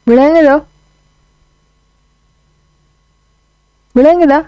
விளங்குதா? விளங்குதா?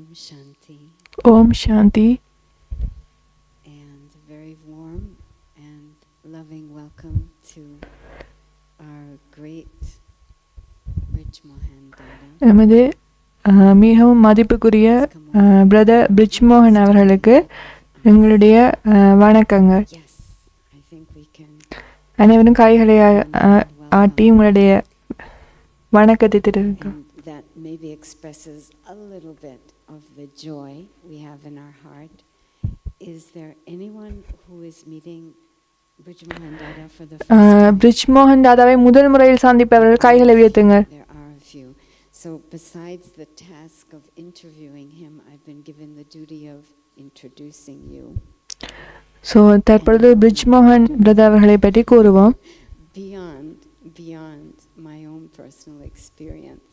Om Shanti. Om Shanti. And a very warm and loving welcome to our great Brijmohan Dada. எமது மிகவும் மதிப்புக்குரிய brother Brijmohan அவர்களுக்கு எங்களுடைய வணக்கங்கள். Yes, I think we can. அனைவரும் கைகளை ஆட்டி உங்களுடைய வணக்கத்தை தெரிவிக்கும். That maybe expresses a little bit of the joy we have in our heart. Is there anyone who is meeting Brijmohan Dada for the first time? Brijmohan தாதாவை முதல் முறையில் சந்திப்பவர்கள் கைகளை உயர்த்துங்கள். There are a few. So besides the task of interviewing him, I've been given the duty of introducing you. So தற்பொழுது Brijmohan brother அவர்களை பற்றி கூறுவோம். Beyond my own personal experience,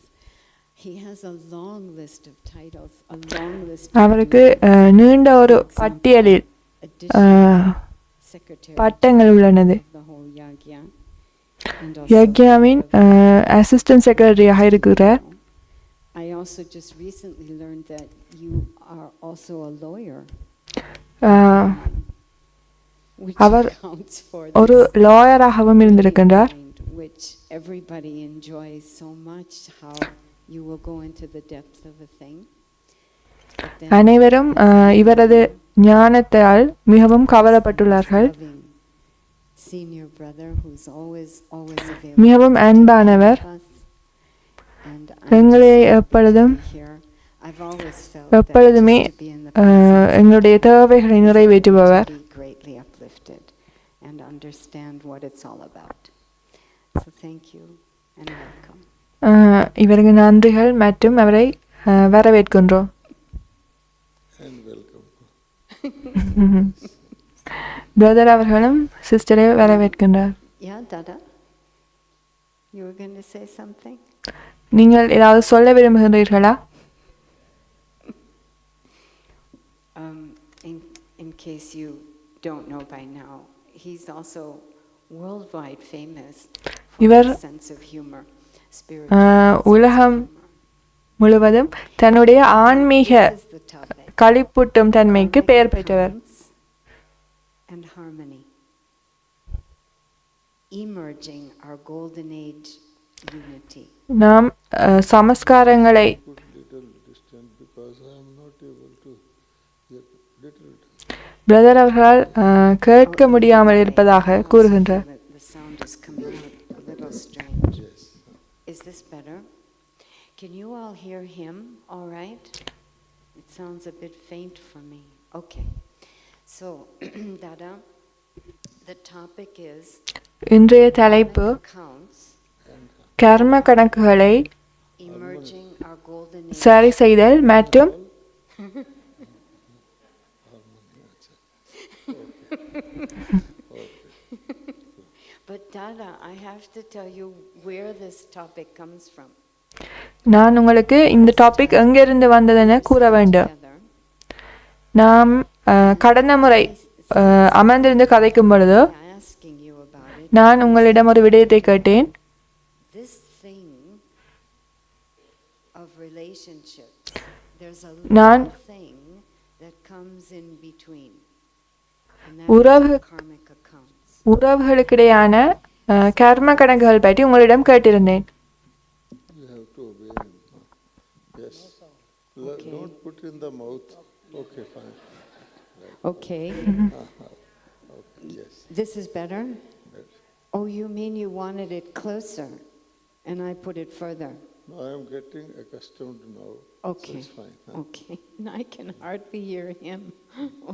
he has a long list of titles, a long list. அவருக்கு நீண்ட ஒரு பட்டியலில் பட்டங்கள் உள்ளனது. யக்யாவின் assistant செக்ரட்டரியாக இருக்கிறார். I also just recently learned that you are also a lawyer. அவர் ஒரு லாயராகவும் இருந்திருக்கின்றார். Which everybody enjoys so much, how you will go into the depth of a thing. அனைவரும் இவரது ஞானத்தால் மிகவும் கவரப்பட்டுள்ளார்கள். மிகவும் அன்பானவர். எங்களை எப்பொழுதுமே எங்களுடைய தேவைகளை நிறைவேற்றுபவர். இவருக்கு நன்றிகள் மற்றும் அவரை வரவேற்கின்றோம். பிரதர் அவர்களும் சிஸ்டரை வரவேற்கின்றார். நீங்கள் ஏதாவது சொல்ல விரும்புகிறீர்களா? In case you don't know by now, he's also worldwide famous for his sense of humor, உலகம் முழுவதும் தன்னுடைய ஆன்மீக களிப்பூட்டும் தன்மைக்கு பெயர் பெற்றவர். And harmony, emerging our golden age unity. நாம் சமஸ்காரங்களை பிரதர் அவர்களால் கேட்க முடியாமல் இருப்பதாக கூறுகின்றார். Is this better? Can you all hear him all right? It sounds a bit faint for me. Okay. So, Dada, the topic is இன்றைய தலைப்பு கர்ம கணக்குகளை சரி செய்தல் மற்றும் But Dada, I have to tell you where this topic comes from. நான் உங்களுக்கு இந்த டாபிக் எங்கிருந்து வந்ததென கூற வேண்டும். நாம் கடந்த முறை அமர்ந்திருந்து கதைக்கும் பொழுது நான் உங்களிடம் ஒரு விடயத்தை கேட்டேன். நான் உறவுகளுக்கிடையான கர்ம கணக்குகள் பற்றி உங்களிடம் கேட்டிருந்தேன். Don't put in the mouth. Okay, fine. Okay. Okay, yes. This is better? Oh, you mean you wanted it closer and I put it further? No, I am getting accustomed now. Okay. So it's fine. Okay. I can hardly hear him.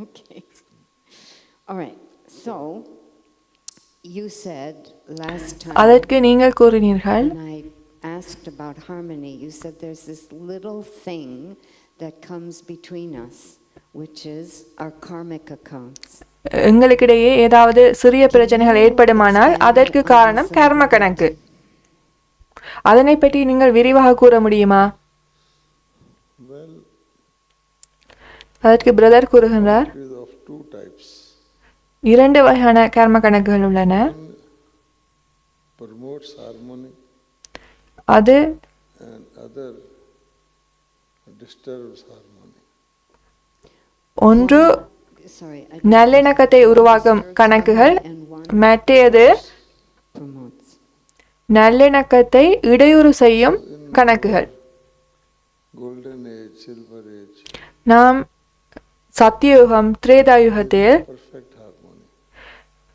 Okay. All right. So, you said last time அதற்கு நீங்கள் கூறினீர்கள், when I asked about harmony, you said there's this little thing that comes between us, which is our karmic accounts. எங்களுக்கிடையே ஏதாவது சிறிய பிரச்சனைகள் ஏற்படுமானால் அதற்கு காரணம் கர்ம கணக்கு. அதனை பற்றி நீங்கள் விரிவாக கூற முடியுமா? அதற்கு பிரதர் கூறுகின்றார், இரண்டு வகையான கர்ம கணக்குகள் உள்ளன. அது and other disturbs harmony. ஒன்று Sorry, I நல்லிணக்கத்தை உருவாக்கும் கணக்குகள், மற்றது promotes. நல்லிணக்கத்தை இடையூறு செய்யும் கணக்குகள். golden age, silver age, நாம் சத்தியுகம் திரேதாயுகத்தில் perfect harmony.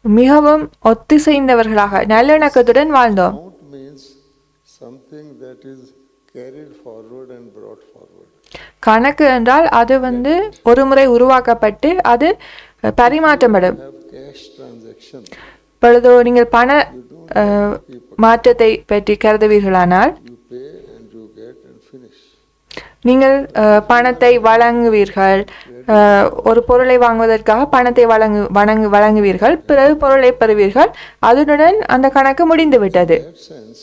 மிகவும் ஒத்திசைந்தவர்களாக நல்லிணக்கத்துடன் வாழ்ந்தோம். Count means something that is carried forward and brought forward. கணக்கு என்றால் அது ஒரு முறை உருவாக்கப்பட்டு அது பரிமாற்றப்படும். Have cash transaction. இப்பொழுது நீங்கள் பண மாற்றத்தை பற்றி கருதுவீர்களானால் You pay and you get and finish. நீங்கள் பணத்தை வழங்குவீர்கள். ஒரு பொருளை வாங்குவதற்காக பணத்தை வழங்குவீர்கள், பிறகு பொருளை பெறுவீர்கள். அதனுடன் அந்த கணக்கு முடிந்து விட்டது. In that sense,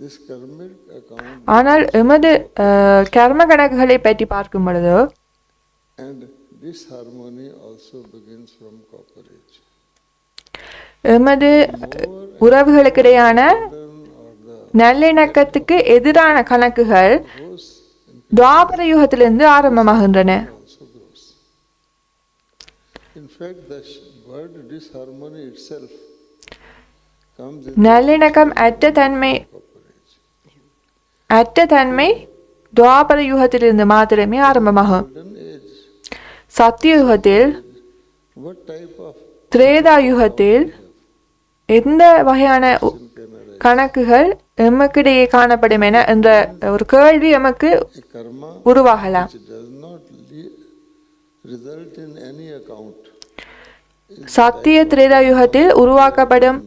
this karmic account ஆனால் எமது கர்ம கணக்குகளை பற்றி பார்க்கும் பொழுது and disharmony also begins from cooperation. எமது உறவுகளுக்கிடையான Or the நல்லிணக்கத்துக்கு எதிரான கணக்குகள் grows Dvapara யுகத்திலிருந்து ஆரம்பமாகின்றன. also grows. In fact, the word disharmony itself comes in நல்லிணக்கம் அற்ற தன்மை துவாபர யுகத்திலிருந்து மாத்திரமே ஆரம்பமாகும். golden age. சத்தியுகத்தில், What type of திரேதா யுகத்தில் எந்த வகையான கணக்குகள் எமக்கிடையே காணப்படும் என்ற ஒரு கேள்வி எமக்கு a karma உருவாகலாம். which does not result in any account? சத்திய திரேதா யுகத்தில் உருவாக்கப்படும்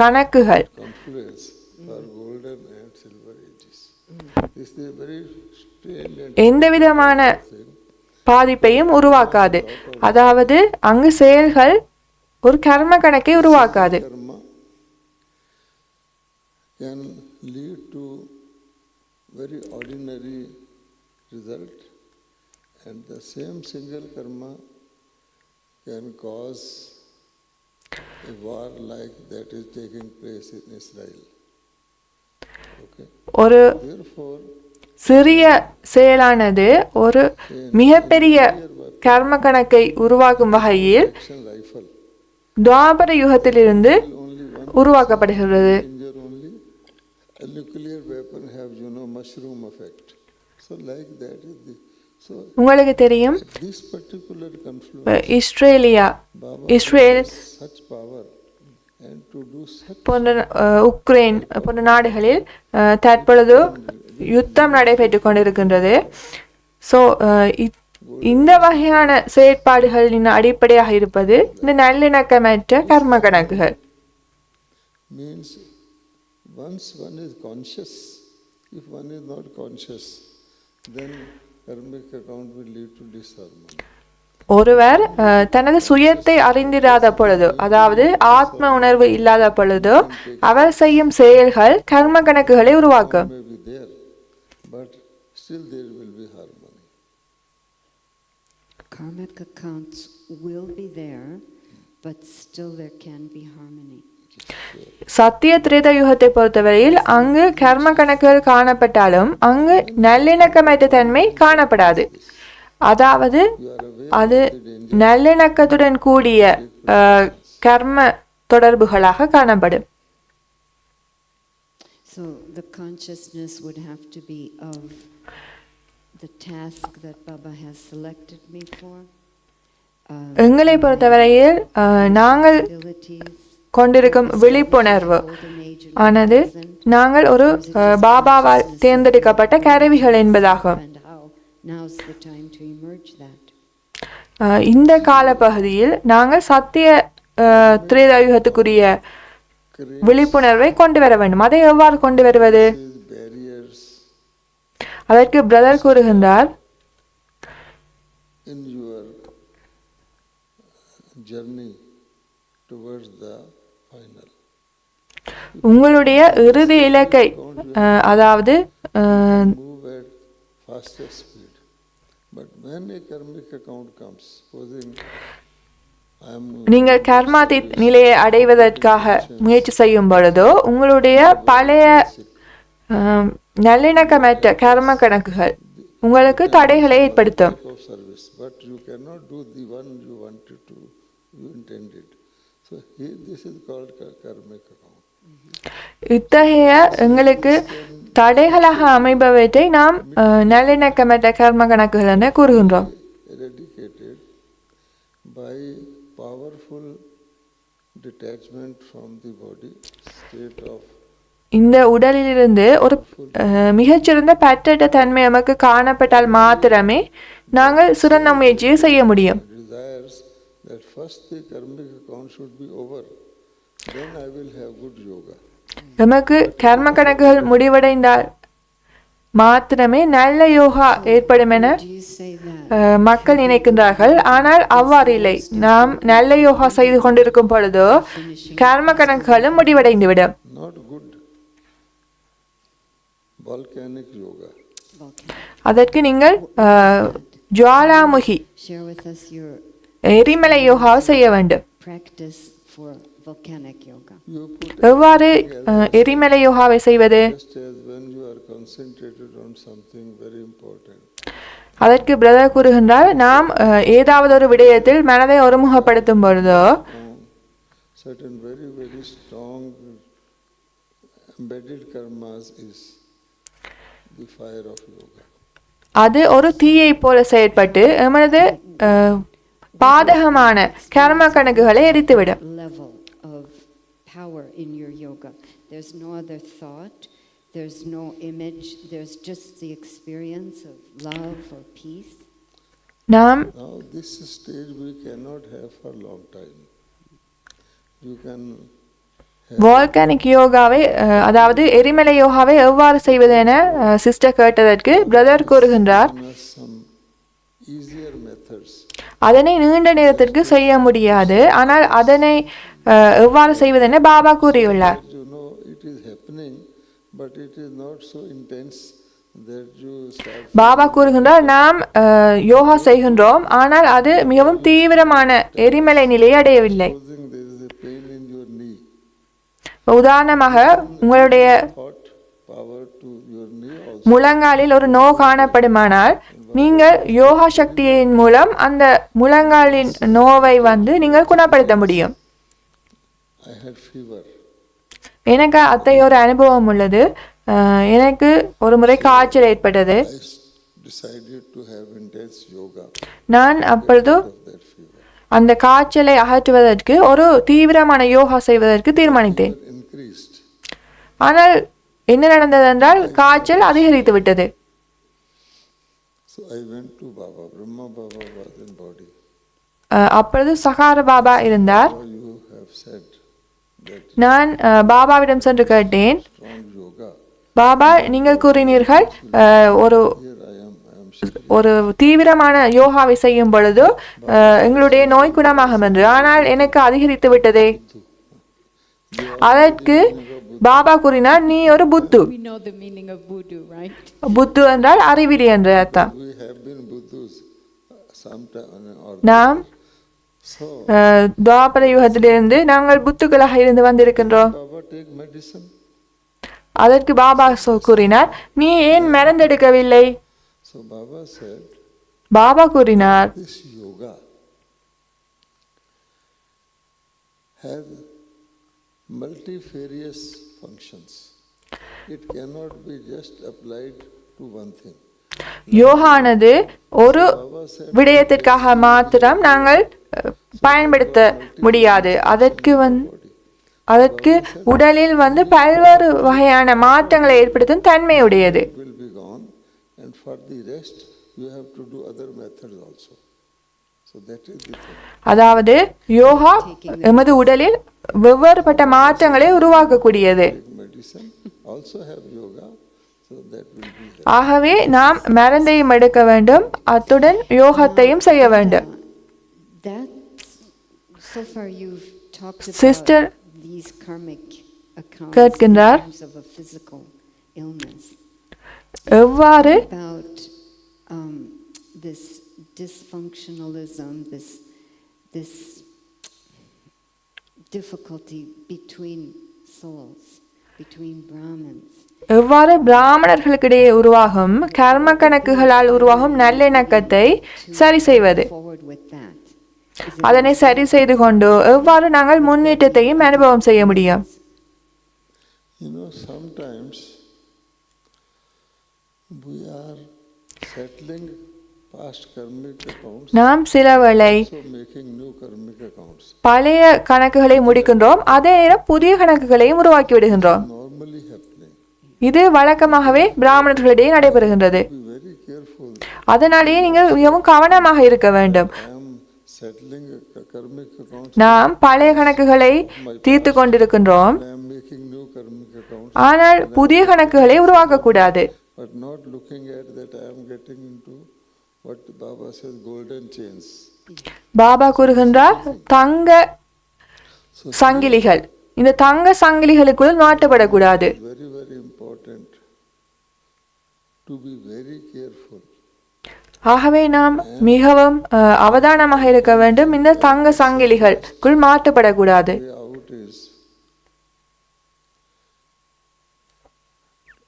கணக்குகள் Confluence for golden and silver ages. This is a very strange and எந்த விதமான thing. பாதிப்பையும் உருவாக்காது. அதாவது அங்கு செயல்கள் ஒரு கர்ம கணக்கை உருவாக்காது. Karma can lead to very ordinary result, and the same single karma can cause a war like that is taking place in Israel. Okay. ஒரு Therefore, சிறிய செயலானது ஒரு மிகப்பெரிய கர்ம கணக்கை உருவாக்கும் வகையில் action rifle துவாபர யுகத்திலிருந்து only one உருவாக்கப்படுகிறது. danger only. A nuclear weapon have mushroom effect. So like that is the so உங்களுக்கு தெரியும், this particular confluence Israel has such power and to do such போன்ற உக்ரைன் போன்ற நாடுகளில் தற்பொழுது யுத்தம் நடைபெற்றுக் கொண்டிருக்கின்றது. ஸோ இந்த வகையான செயற்பாடுகளின் அடிப்படையாக இருப்பது இந்த நல்லிணக்கமற்ற கர்ம கணக்குகள். means once one is conscious, if one is not conscious, then karmic account will lead to disharmony. ஒருவர் தனது சுயத்தை அறிந்திராத பொழுது, அதாவது ஆத்ம உணர்வு இல்லாத பொழுது அவர் செய்யும் செயல்கள் கர்ம கணக்குகளை உருவாக்கும். May be there, but still there will be harmony. Karmic accounts will be there, but still there can be harmony. சத்திய திரேத யுகத்தை பொறுத்தவரையில் அங்கு கர்ம கணக்குகள் காணப்பட்டாலும் அங்கு நல்லிணக்கமற்ற தன்மை காணப்படாது. அதாவது அது நல்லிணக்கத்துடன் கூடிய கர்ம தொடர்புகளாக காணப்படும். So the consciousness would have to be of the task that Baba has selected me for. எங்களை பொறுத்தவரையில் நாங்கள் கொண்டிருக்கும் விழிப்புணர்வு ஆனது நாங்கள் ஒரு பாபாவால் தேர்ந்தெடுக்கப்பட்ட கருவிகள் என்பதாகும். Now's the time to emerge that. இந்த காலப்பகுதியில் நாங்கள் சத்திய திரேதாயுகத்துக்குரிய விழிப்புணர்வை கொண்டு வர வேண்டும். அதை எவ்வாறு கொண்டு வருவது? Barriers அதற்கு பிரதர் கூறுகின்றார், in your journey towards the final. உங்களுடைய இறுதி இலக்கை அதாவது Move at fastest speed. But when a karmic account comes, supposing I am நீங்கள் கர்மாதித் நிலையை அடைவதற்காக முயற்சி செய்யும் பொழுதோ உங்களுடைய பழைய நல்லிணக்கமற்ற கர்ம கணக்குகள் உங்களுக்கு தடைகளை ஏற்படுத்தும். type of service, but you cannot do the one you wanted to, you intended. So here, this is called karmic account. இத்தகைய எங்களுக்கு தடைகளாக அமைபவற்றை நாம் நல்லிணக்கமற்ற கர்ம கணக்குகள் என கூறுகின்றோம். Eradicated by powerful detachment from the body, state of இந்த உடலிலிருந்து ஒரு மிகச்சிறந்த பற்றற்ற தன்மை நமக்கு காணப்பட்டால் மாத்திரமே நாங்கள் சிறந்த முயற்சியை செய்ய முடியும். desires that first the karmic account should be over, then I will have good yoga. நமக்கு கர்ம கணக்குகள் முடிவடைந்தால் மாத்திரமே நல்ல யோகா ஏற்படும் என Do you say that? மக்கள் நினைக்கின்றார்கள். ஆனால் அவ்வாறு இல்லை. நாம் நல்ல யோகா செய்து கொண்டிருக்கும் பொழுதோ கர்ம கணக்குகளும் முடிவடைந்துவிடும். Not good volcanic yoga. Volcanic. அதற்கு நீங்கள் Jwalamukhi Share with us your எரிமலை யோகாவை செய்ய வேண்டும். practice for volcanic yoga. You put எவ்வாறு எரிமலை யோகாவை செய்வது? just as when you are concentrated on something very important. அதற்கு பிரதர் கூறுகின்றார், நாம் ஏதாவது ஒரு விடயத்தில் மனதை ஒருமுகப்படுத்தும் பொழுதோ Certain very, very strong embedded karmas is the fire of yoga. அது ஒரு தீயை போல செயற்பட்டு எமது பாதகமான கர்ம கணக்குகளை எரித்துவிடும். Level of power in your yoga. There's no other thought, there's no image, there's just the experience of love or peace. நாம் Now this stage we cannot have for a long time. You can volcanic யோகாவை அதாவது எரிமலை யோகாவை எவ்வாறு செய்வது என sister கேட்டதற்கு brother கூறுகின்றார், some easier methods. அதனை நீண்ட நேரத்திற்கு செய்ய முடியாது. ஆனால் அதனை எவ்வாறு செய்வது என பாபா கூறியுள்ளார். You know it is happening, but it is not so intense that you start. Baba கூறுகின்றார், நாம் யோகா செய்கின்றோம், ஆனால் அது மிகவும் தீவிரமான எரிமலை நிலையை அடையவில்லை. Supposing there is a pain in your knee, உதாரணமாக உங்களுடைய thought power to your knee also. முழங்காலில் ஒரு நோய் காணப்படுமானால் நீங்கள் யோகா சக்தியின் மூலம் அந்த முழங்காலின் நோவை நீங்கள் குணப்படுத்த முடியும். I had fever. எனக்கு அத்தகைய ஒரு அனுபவம் உள்ளது. எனக்கு ஒரு முறை காய்ச்சல் ஏற்பட்டது. I decided to have intense yoga நான் அப்பொழுது of that fever. அந்த காய்ச்சலை அகற்றுவதற்கு ஒரு தீவிரமான யோகா செய்வதற்கு தீர்மானித்தேன். Increased. ஆனால் என்ன நடந்தது என்றால் காய்ச்சல் அதிகரித்து விட்டது. So I went to Baba. Brahma Baba was in body. அப்பொழுது சகார பாபா இருந்தார். Now you have said that நான் பாபாவிடம் சென்று கேட்டேன், strong yoga. பாபா நீங்கள் கூறினீர்கள் ஒரு Here I am shaking. ஒரு தீவிரமான யோகாவை செய்யும் பொழுது எங்களுடைய நோய் குணமாகும் என்று. ஆனால் எனக்கு அதிகரித்து விட்டதே. அதற்கு பாபா கூறினார், நீ ஒரு புத்து. We know the meaning of Buddha, right? புத்து என்றால் அறிவிலி என்ற அர்த்தம். We have been Buddhas sometime or நாம் so. துவாபர யுகத்திலிருந்து நாங்கள் புத்துக்களாக இருந்து வந்திருக்கின்றோம். Baba take medicine. அதற்கு பாபா கூறினார், நீ ஏன் மருந்தெடுக்கவில்லை? So Baba said, பாபா கூறினார், this yoga has multifarious functions. It cannot be just applied to one thing. யோகானது ஒரு விடயத்திற்காக மாத்திரம் நாங்கள் பயன்படுத்த முடியாது. அதற்கு உடலில் பல்வேறு வகையான மாற்றங்களை ஏற்படுத்தும் தன்மையுடையது. It will be gone, and for the rest you have to do other methods also. So that is the thing. அதாவது யோகா எமது உடலில் வெவ்வேறுபட்ட மாற்றங்களை உருவாக்கக்கூடியது. Medicine also have yoga, so that will be there. ஆகவே நாம் மருந்தையும் எடுக்க வேண்டும், அத்துடன் யோகத்தையும் செய்ய வேண்டும். That's, so far you've talked Sister about these karmic accounts in கேட்கின்றார், terms of a physical illness. எவ்வாறு About this dysfunctionalism, this difficulty between souls. between Brahmins. எவ்வாறு பிராமணர்களுக்கிடையே உருவாகும் கர்ம கணக்குகளால் உருவாகும் நல்லிணக்கத்தை சரி செய்வது, Forward with that. அதனை சரி செய்து கொண்டு எவ்வாறு நாங்கள் முன்னேற்றத்தையும் அனுபவம் செய்ய முடியும். You know, sometimes we are settling past karmic accounts, நாம் சிலவேளை so making new karmic accounts. பழைய கணக்குகளை முடிக்கின்றோம், அதே நேரம் புதிய கணக்குகளையும் உருவாக்கி விடுகின்றோம். Normally happening. இது வழக்கமாகவே பிராமணர்களிடையே நடைபெறுகின்றது. Be very careful. அதனாலேயே நீங்கள் மிகவும் கவனமாக இருக்க வேண்டும். I am settling a karmic accounts. நாம் பழைய கணக்குகளை தீர்த்து கொண்டிருக்கின்றோம், I am making new karmic accounts, ஆனால் புதிய கணக்குகளை உருவாக்கக்கூடாது. but not looking at that I am getting into what Baba says, golden chains. Baba கூறுகின்றார் தங்க சங்கிலிகள், இந்த தங்க சங்கிலிகளுக்குள் மாட்டப்படக்கூடாது. Very, very important to be very careful. ஆகவே நாம் மிகவும் அவதானமாக இருக்க வேண்டும். இந்த தங்க சங்கிலிகளுக்குள் மாட்டப்படக்கூடாது. Way out is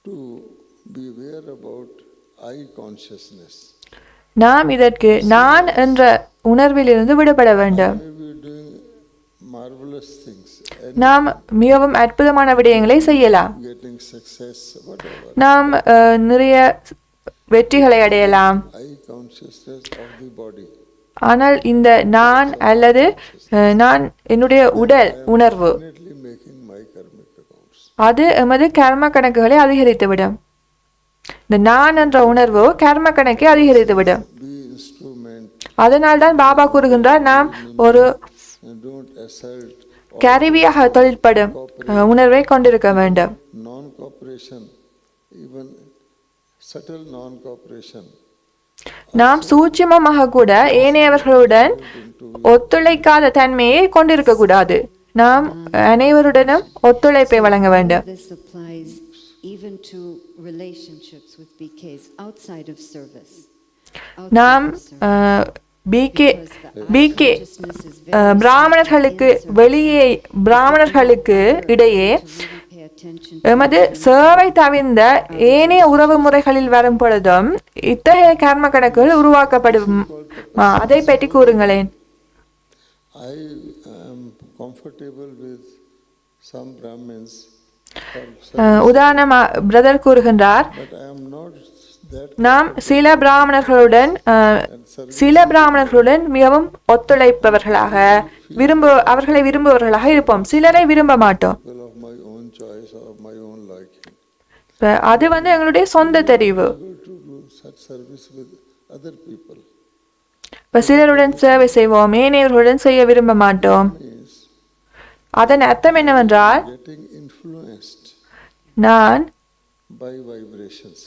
to be aware about I consciousness. நாம் இதற்கு நான் என்ற உணர்விலிருந்து விடுபட வேண்டும். Maybe doing marvelous things and நாம் மிகவும் அற்புதமான விடயங்களை செய்யலாம், getting success, whatever. நாம் நிறைய வெற்றிகளை அடையலாம். I consciousness of the body. ஆனால் இந்த நான் அல்லது நான் என்னுடைய உடல் உணர்வு Definitely making my karmic accounts. அது எமது கர்ம கணக்குகளை அதிகரித்துவிடும். இந்த நான் என்ற உணர்வு கர்ம கணக்கை அதிகரித்துவிடும். Be instrument அதனால்தான் பாபா கூறுகின்றார் நாம் ஒரு and don't assault கருவியாக தொழிற்படும் உணர்வை கொண்டிருக்க வேண்டும். non-cooperation, even subtle non-cooperation. நாம் சூட்சுமமாக கூட ஏனையவர்களுடன் ஒத்துழைக்காத தன்மையை கொண்டிருக்க கூடாது. நாம் அனைவருடனும் ஒத்துழைப்பை வழங்க வேண்டும். This applies even to relationships with BKs outside of service. நாம் பிகே பிராமணர்களுக்கு வெளியே பிராமணர்களுக்கு இடையே எமது சேவை தவிர்ந்த ஏனைய உறவு முறைகளில் வரும் பொழுதும் இத்தகைய கர்ம கணக்குகள் உருவாக்கப்படும். அதை பற்றி கூறுங்களேன். I am comfortable with some Brahmins, உதாரணமா பிரதர் கூறுகின்றார், but I am not that நாம் சில பிராமணர்களுடன் மிகவும் ஒத்துழைப்பவர்களாக அவர்களை விரும்புபவர்களாக இருப்போம், சிலரை விரும்ப மாட்டோம். people of my own choice or my own liking. அது எங்களுடைய சொந்த தெரிவு. Able to do such service with other people சிலருடன் சேவை செய்வோம், ஏனையவர்களுடன் செய்ய விரும்ப மாட்டோம். means அதன் அர்த்தம் என்னவென்றால் getting influenced நான் by vibrations.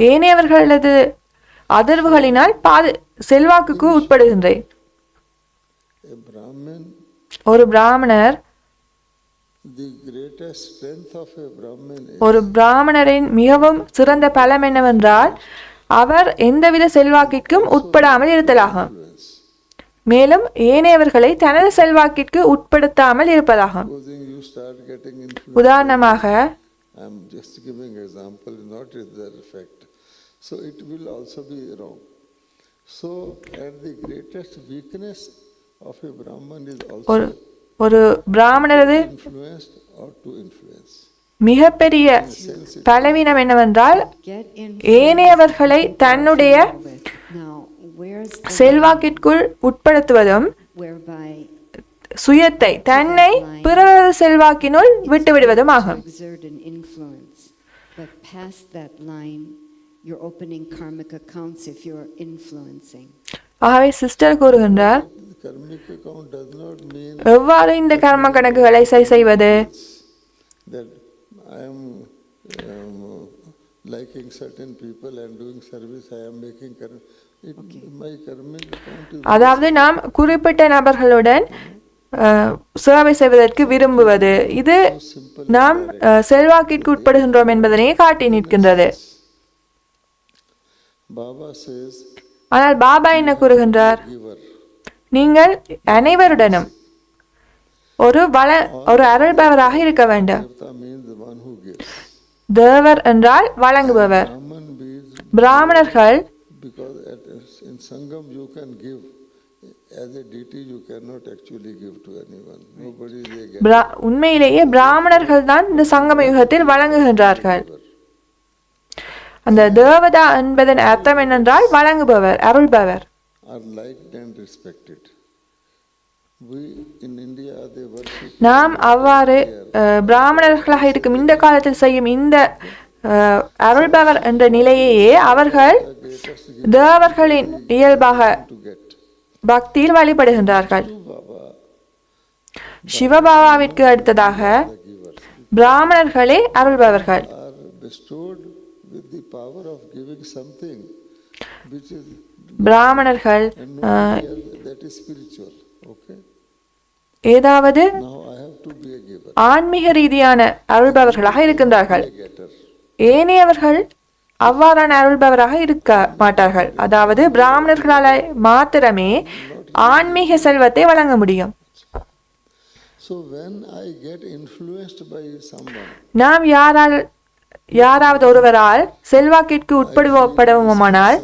ஏனையவர்களது அதிர்வுகளினால் செல்வாக்குக்கு உட்படுகின்றேன். A Brahmin, ஒரு பிராமணர், the greatest strength of a Brahmin is ஒரு பிராமணரின் மிகவும் சிறந்த பலம் என்னவென்றால் அவர் எந்தவித செல்வாக்கிற்கும் உட்படாமல் இருத்தலாகும், influence. மேலும் ஏனையவர்களை தனது செல்வாக்கிற்கு உட்படுத்தாமல் இருப்பதாகும். Supposing you start getting influenced. உதாரணமாக I am just giving example, not with that effect. So it will also be wrong. So at the greatest weakness of a Brahman is ஒரு also ஒரு பிராமணரது influenced or to influence. மிகப்பெரிய பலவீனம் என்னவென்றால் Get in ஏனையவர்களை தன்னுடைய with. Now, where's the செல்வாக்கிற்குள் உட்படுத்துவதும் whereby சுயத்தை தன்னை பிறரது செல்வாக்கினுள் விட்டுவிடுவதும் to ஆகும். exert an influence, but past that line, you're opening karmic accounts if you're influencing. ஆகவே சிஸ்டர் கூறுகின்றார், The karmic account does not mean எவ்வாறு இந்த கர்ம கணக்குகளை சரி செய்வது? that I am liking certain people and doing service, I am making my karmic account is அதாவது நாம் குறிப்பிட்ட நபர்களுடன் சேவை செய்வதற்கு விரும்புவது, இது நாம் செல்வாக்கிற்கு உட்படுகின்றோம் என்பதனை காட்டி நிற்கின்றது. Baba says ஆனால் பாபா என்ன கூறுகின்றார்? giver. நீங்கள் அனைவருடனும் ஒரு அருள்பவராக இருக்க வேண்டும். Devta means the one who gives. தேவர் என்றால் வழங்குபவர். Brahman means பிராமணர்கள் because in Sangam you can give. As a deity you cannot actually give to anyone. Nobody they get. உண்மையிலேயே பிராமணர்கள் தான் இந்த சங்கம யுகத்தில் வழங்குகின்றார்கள். அந்த தேவதா என்பதன் அர்த்தம் என்னென்றால் வழங்குபவர், அருள்பவர். Are liked and respected. We in India they worship. நாம் அவ்வாறு பிராமணர்களாக இருக்கும் இந்த காலத்தில் செய்யும் இந்த அருள்பவர் என்ற நிலையையே அவர்கள் தேவர்களின் இயல்பாக பக்தியில் வழிபடுகின்றார்கள். சிவபாபாவிற்கு அடுத்ததாக பிராமணர்களே அருள்பவர்கள். பிராமணர்கள் ஏதாவது ஆன்மீக ரீதியான அருள்பவர்களாக இருக்கின்றார்கள். ஏனையவர்கள் அவ்வாறான அருள்பவராக இருக்க மாட்டார்கள். அதாவது பிராமணர்களால் மாத்திரமே ஆன்மீக செல்வத்தை வழங்க முடியும். நாம் யாராவது ஒருவரால் செல்வாக்கிற்கு உட்படுவோமானால்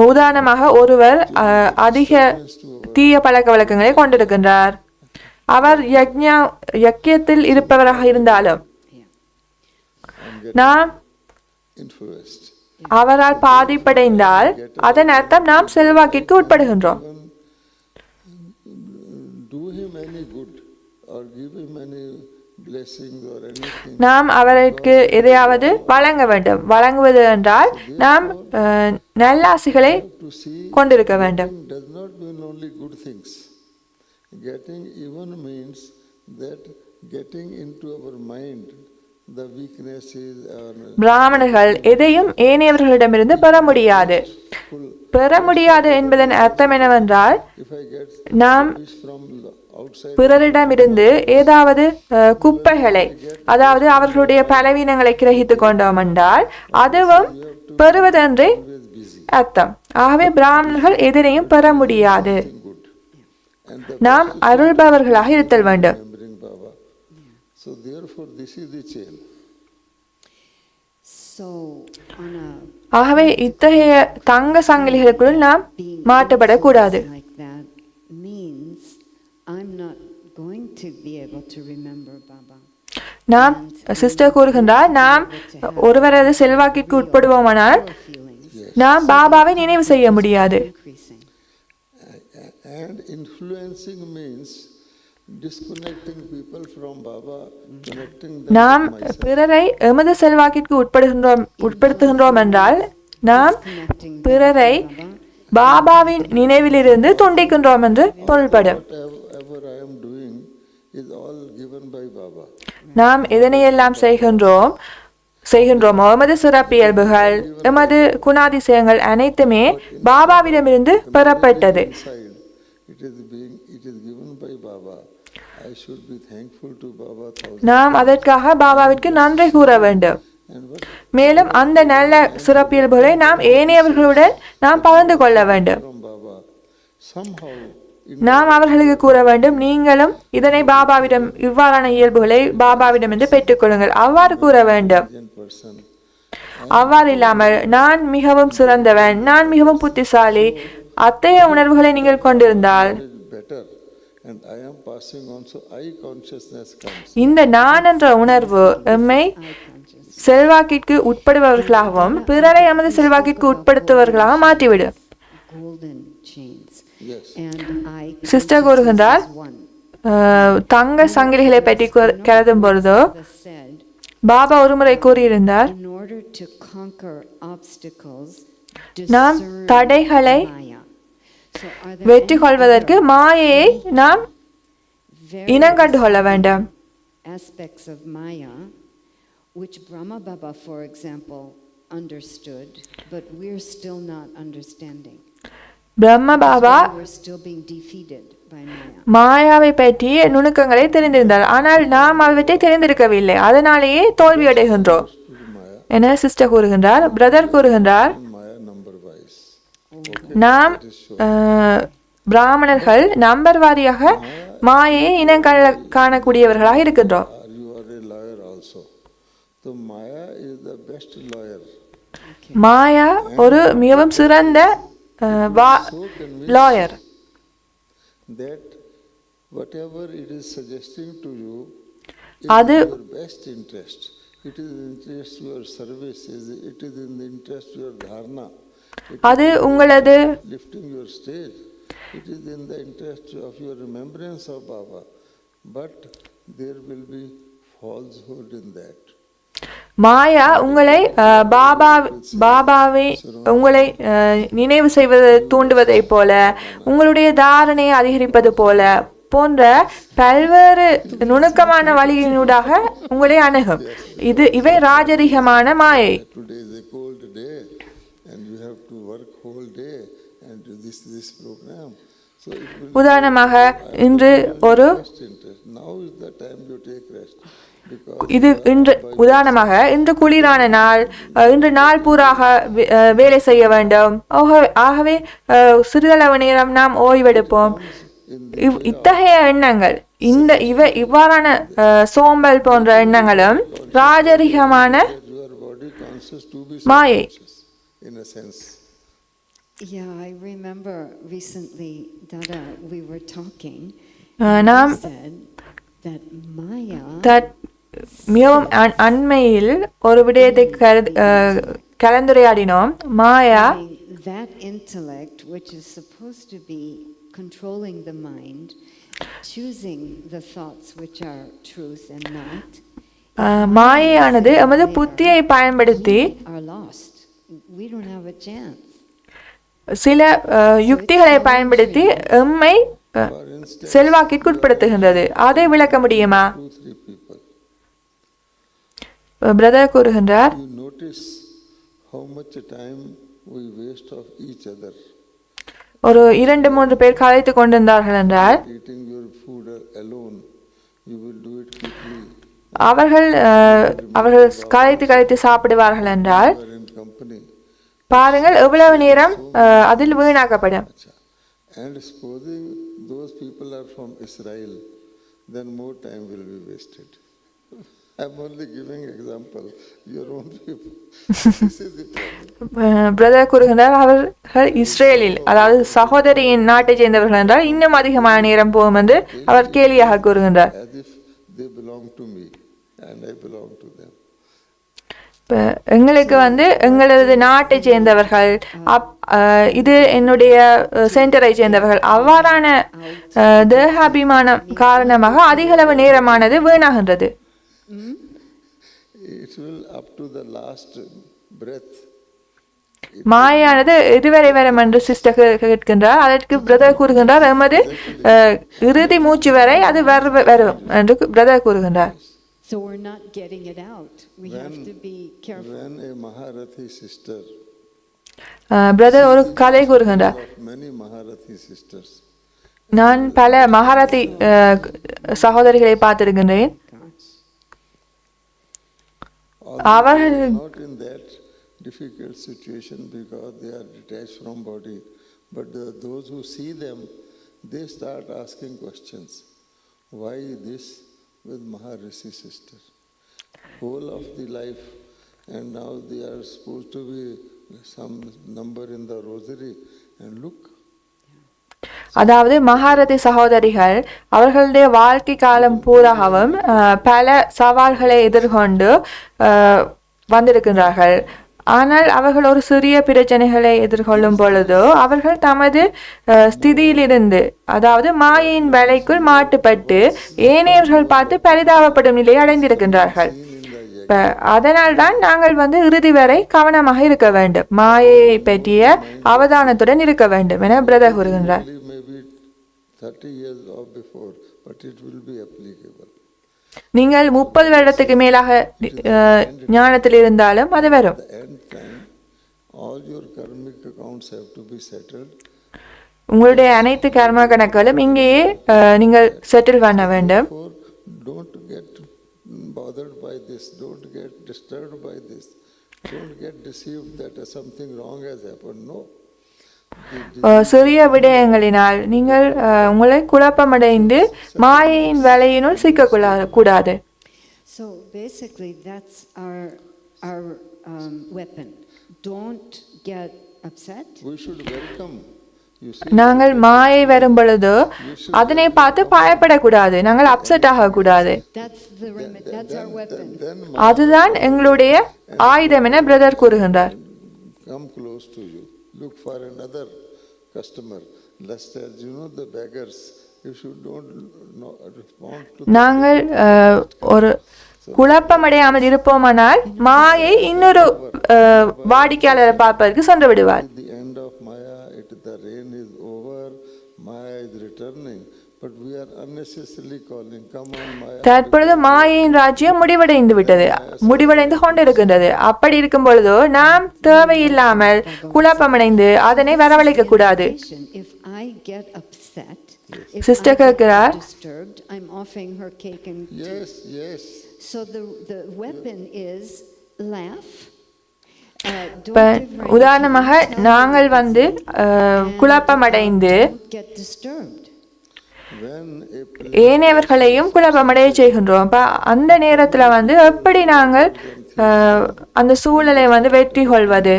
உதாரணமாக ஒருவர் அதிக தீய பழக்க வழக்கங்களை கொண்டிருக்கின்றார். அவர் யக்ஞத்தில் இருப்பவராக இருந்தாலும் நாம் அவரால் பாதிப்படைந்தால் அதன் அர்த்தம் நாம் செல்வாக்கிற்கு உட்படுகின்றோம். நாம் அவருக்கு எதையாவது வழங்க வேண்டும். வழங்குவது என்றால் நாம் நல்லாசிகளை கொண்டிருக்க வேண்டும். Getting even means that getting into our mind the weaknesses. பிராமணர்கள் எதையும் ஏனையவர்களிடமிருந்து பெற முடியாது. பெற முடியாது என்பதன் அர்த்தம் என்னவென்றால் நாம் பிறரிடமிருந்து ஏதாவது குப்பைகளை, அதாவது அவர்களுடைய பலவீனங்களை கிரகித்துக் கொண்டோம் என்றால் அதுவும் பெறுவதென்றே அர்த்தம். ஆகவே பிராமணர்கள் எதனையும் பெற முடியாது. நாம் அருள்பவர்களாக இருத்தல் வேண்டும். ஆகவே இத்தகைய தங்க சங்கிலிகளுக்குள் நாம் மாட்டப்படக்கூடாது. நாம் சிஸ்டர் கூறுகின்றார், நாம் ஒருவரது செல்வாக்கிற்கு உட்படுவோமானால் நாம் பாபாவை நினைவு செய்ய முடியாது. And influencing means disconnecting people from Baba, connecting them. நாம் பிறரை எமது செல்வாக்கிற்கு உட்படுத்துகின்றோம் என்றால் நாம் பிறரை பாபாவின் நினைவிலிருந்து துண்டிக்கின்றோம் என்று பொருள்படும். நாம் எதனையெல்லாம் செய்கின்றோமோ எமது சிறப்பியல்புகள், எமது குணாதிசயங்கள் அனைத்துமே பாபாவிடமிருந்து பெறப்பட்டது. நாம் அதற்காக பாபாவிற்கு நன்றி கூற வேண்டும். மேலும் அந்த நல்ல சிறப்பியல்புகளை நாம் ஏனையவர்களுடன் நாம் பகிர்ந்து கொள்ள வேண்டும். நாம் அவர்களுக்கு கூற வேண்டும், நீங்களும் இதனை பாபாவிடம், இவ்வாறான இயல்புகளை பாபாவிடம் என்று பெற்றுக்கொள்ளுங்கள். அவ்வாறு கூற வேண்டும். அவ்வாறு இல்லாமல் நான் மிகவும் சிறந்தவன், நான் மிகவும் புத்திசாலி, அத்தகைய உணர்வுகளை நீங்கள் கொண்டிருந்தால் இந்த நான் என்ற உணர்வு எம்மை செல்வாக்கிற்கு உட்படுபவர்களாகவும் பிறரை எமது செல்வாக்கிற்கு உட்படுத்துபவர்களாக மாற்றிவிடும். சிஸ்டர் கூறுகின்றார், தங்க சங்கிலிகளை பற்றி கருதும் பொழுதோ பாபா ஒருமுறை கூறியிருந்தார், நாம் தடைகளை வெற்றி கொள்வதற்கு மாயையை நாம் இனங்கண்டு கொள்ள வேண்டும். Aspects of Maya, which Brahma Baba, for example, understood, but we're still not understanding. பிரம்ம பாபா மாயாவை பற்றிய நுணுக்கங்களை தெரிந்திருந்தார், ஆனால் நாம் அவற்றை தெரிந்திருக்கவில்லை, அதனாலேயே தோல்வியடைகின்றோம் என சிஸ்டர் கூறுகின்றார். பிரதர் கூறுகின்றார், நாம் பிராமணர்கள் நம்பர் வாரியாக மாயை இனங்கள் காணக்கூடியவர்களாக இருக்கின்றோம். You are a lawyer also. So Maya is the best lawyer. மாயா ஒரு மிகவும் சிறந்த lawyer. That whatever it is suggesting to you அது is your best interest. It is in the interest of your service. It is in the interest of your dharna. அது உங்களது Lifting your stage. It is in the interest of your remembrance of Baba. But there will be falsehood in that. மாயா உங்களை பாபாவை உங்களை நினைவு செய்வதை தூண்டுவதை போல, உங்களுடைய தாரணையை அதிகரிப்பது போல போன்ற பல்வேறு நுணுக்கமான வழியினூடாக உங்களை அணுகும். இவை ராஜரிகமான மாயை. Today is a cold day and you have to work whole day and do this program. So it will உதாரணமாக இன்று ஒரு best interest. Now is the time you take rest. உதாரணமாக இன்று குளிரான நாள், இன்று நாள் பூராக வேலை செய்ய வேண்டும், ஆகவே சிறிதளவு நேரம் நாம் ஓய்வெடுப்போம். இத்தகைய எண்ணங்கள், இவ்வாறான சோம்பல் போன்ற எண்ணங்களும் ராஜரிகமான மாயை. In a sense. Yeah, I remember recently, Dada, we were talking. நாம் Said that Maya. மிகவும் அண்மையில் ஒரு விடயத்தை கலந்துரையாடினோம். மாயா that intellect which is supposed to be controlling the mind, choosing the thoughts which are truth and not, மாயையானது எமது புத்தியை பயன்படுத்தி are lost. We don't have a chance. சில யுக்திகளை பயன்படுத்தி எம்மை செல்வாக்கிற்குட்படுத்துகின்றது. அதை விளக்க முடியுமா? பிரதர் கூறுகின்றார், You notice how much time we waste of each other. ஒரு 2-3 பேர் கலைத்து கொண்டிருந்தார்கள் என்றால் Eating your food alone, you will do it quickly. அவர்கள் கலைத்து சாப்பிடுவார்கள் என்றால் You are in company. பாருங்கள் எவ்வளவு நேரம் அதில் வீணாக்கப்படும். And supposing those people are from Israel, then more time will be wasted. I'm only giving example. Your own people. This is the problem. Brother கூறுகின்றார், அவர்கள் இஸ்ரேலில், அதாவது சகோதரியின் நாட்டை சேர்ந்தவர்கள் என்றால் இன்னும் அதிகமான நேரம் போகும் என்று அவர் கேலியாக கூறுகின்றார். As if they belong to me and I belong to them. எங்களுக்கு எங்களது நாட்டை சேர்ந்தவர்கள், இது என்னுடைய சென்டரை சேர்ந்தவர்கள், அவ்வாறான தேகாபிமானம் காரணமாக அதிகளவு நேரமானது வீணாகின்றது. It will up to the last breath. மாயானது இதுவரை வரும் என்று சிஸ்டர் கேட்கின்றார். அதற்கு பிரதர் கூறுகின்றார், எமது இறுதி மூச்சு வரை அது வரும் என்று பிரதர் கூறுகின்றார். So we're not getting it out. We have to be careful. When a Maharathi sister, brother ஒரு கதை கூறுகின்றார். many Maharathi sisters, நான் பல மகாரதி சகோதரிகளை பார்த்திருக்கின்றேன். அவர்கள் not in that difficult situation because they are detached from body, but those who see them, they start asking questions. Why this with Maharishi sister? Whole of the life, and now they are supposed to be some number in the rosary, and look. அதாவது மகாரதி சகோதரிகள் அவர்களுடைய வாழ்க்கை காலம் பூராகவும் பல சவால்களை எதிர்கொண்டு வந்திருக்கின்றார்கள். ஆனால் அவர்கள் ஒரு சிறிய பிரச்சனைகளை எதிர்கொள்ளும் பொழுதோ அவர்கள் தமது ஸ்திதியிலிருந்து, அதாவது மாயையின் வலைக்குள் மாட்டுப்பட்டு ஏனையவர்கள் பார்த்து பரிதாபப்படும் நிலையை அடைந்திருக்கின்றார்கள். அதனால் தான் நாங்கள் இறுதி வரை கவனமாக இருக்க வேண்டும், மாயையை பற்றிய அவதானத்துடன் இருக்க வேண்டும் என பிரதர் கூறுகின்றார். 30 years or before, but it will be applicable. நீங்கள் 30 வருடத்துக்கு மேலாக ஞானத்தில் இருந்தாலும் அது வரும். At the end time, all your karmic accounts have to be settled. உங்களுடைய அனைத்து கர்ம கணக்குகளும் இங்கேயே நீங்கள் செட்டில் பண்ண வேண்டும். Don't get bothered by this, don't get disturbed by this, don't get deceived that something wrong has happened. No. சிறிய விடயங்களினால் நீங்கள் உங்களை குழப்பமடைந்து மாயையின் வலையினுள் சிக்கக்கூடாது. So basically, that's our weapon. Don't get upset. We should welcome. You see, நாங்கள் மாயை வரும் பொழுது அதனை பார்த்து பயப்படக்கூடாது, நாங்கள் அப்செட் ஆகக்கூடாது. That's our weapon. அதுதான் எங்களுடைய ஆயுதம் என பிரதர் கூறுகின்றார். come close to you. Look for another customer. Lest as you know the beggars, if you don't respond to நாங்கள் ஒரு குழப்பமடையாமல் இருப்போமானால் மாயை இன்னொரு வாடிக்கையாளரை பார்ப்பதற்கு சென்று விடுவார். the end of Maya, the rain is over, Maya is returning, but we are unnecessarily calling, come on Maya. தற்பொழுது மாயையின் ராஜ்யம் முடிவடைந்து கொண்டிருக்கின்றது. அப்படி இருக்கும் பொழுது நாம் தேவையில்லாமல் குழப்பமடைந்து அதனை வரவழைக்க கூடாது. If I get upset, sister கேட்கிறார், disturbed, I'm offering her cake and Yes. so the weapon is laugh. உதாரணமாக நாங்கள் குழப்பமடைந்து Get disturbed. When ஏனையவர்களையும் குழப்பமடைய செய்கின்றோம். அந்த நேரத்துல எப்படி நாங்கள் அந்த சூழலை வெற்றி கொள்வது?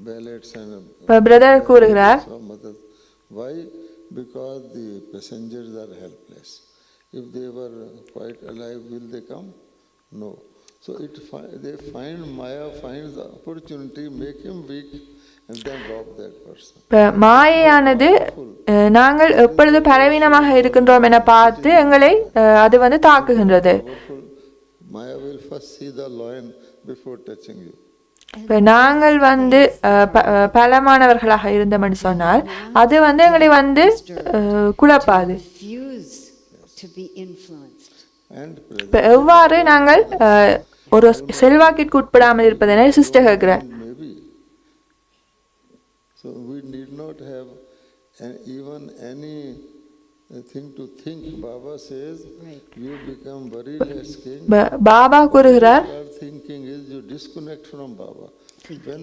ballads and பிரதர் கூறுகிறார், some others. Why? Because the passengers are helpless. If they were quite alive, will they come? No. So they find Maya finds the opportunity, make him weak, and then rob that person. மாயையானது நாங்கள் எப்பொழுது பலவீனமாக இருக்கின்றோம் என பார்த்து எங்களை அது தாக்குகின்றது. Maya will first see the loin before touching you. நாங்கள் பலமானவர்களாக இருந்தோம்னு சொன்னால் அது எங்களை குழப்பாது. To be influenced. எவ்வாறு நாங்கள் ஒரு செல்வாக்கிற்கு உட்படாமல் இருப்பதென சிஸ்டர் கேட்கிறார். So we need not have even any thing to think. Baba says, you become very less king. Baba கூறுகிறார், Thinking is you disconnect from Baba.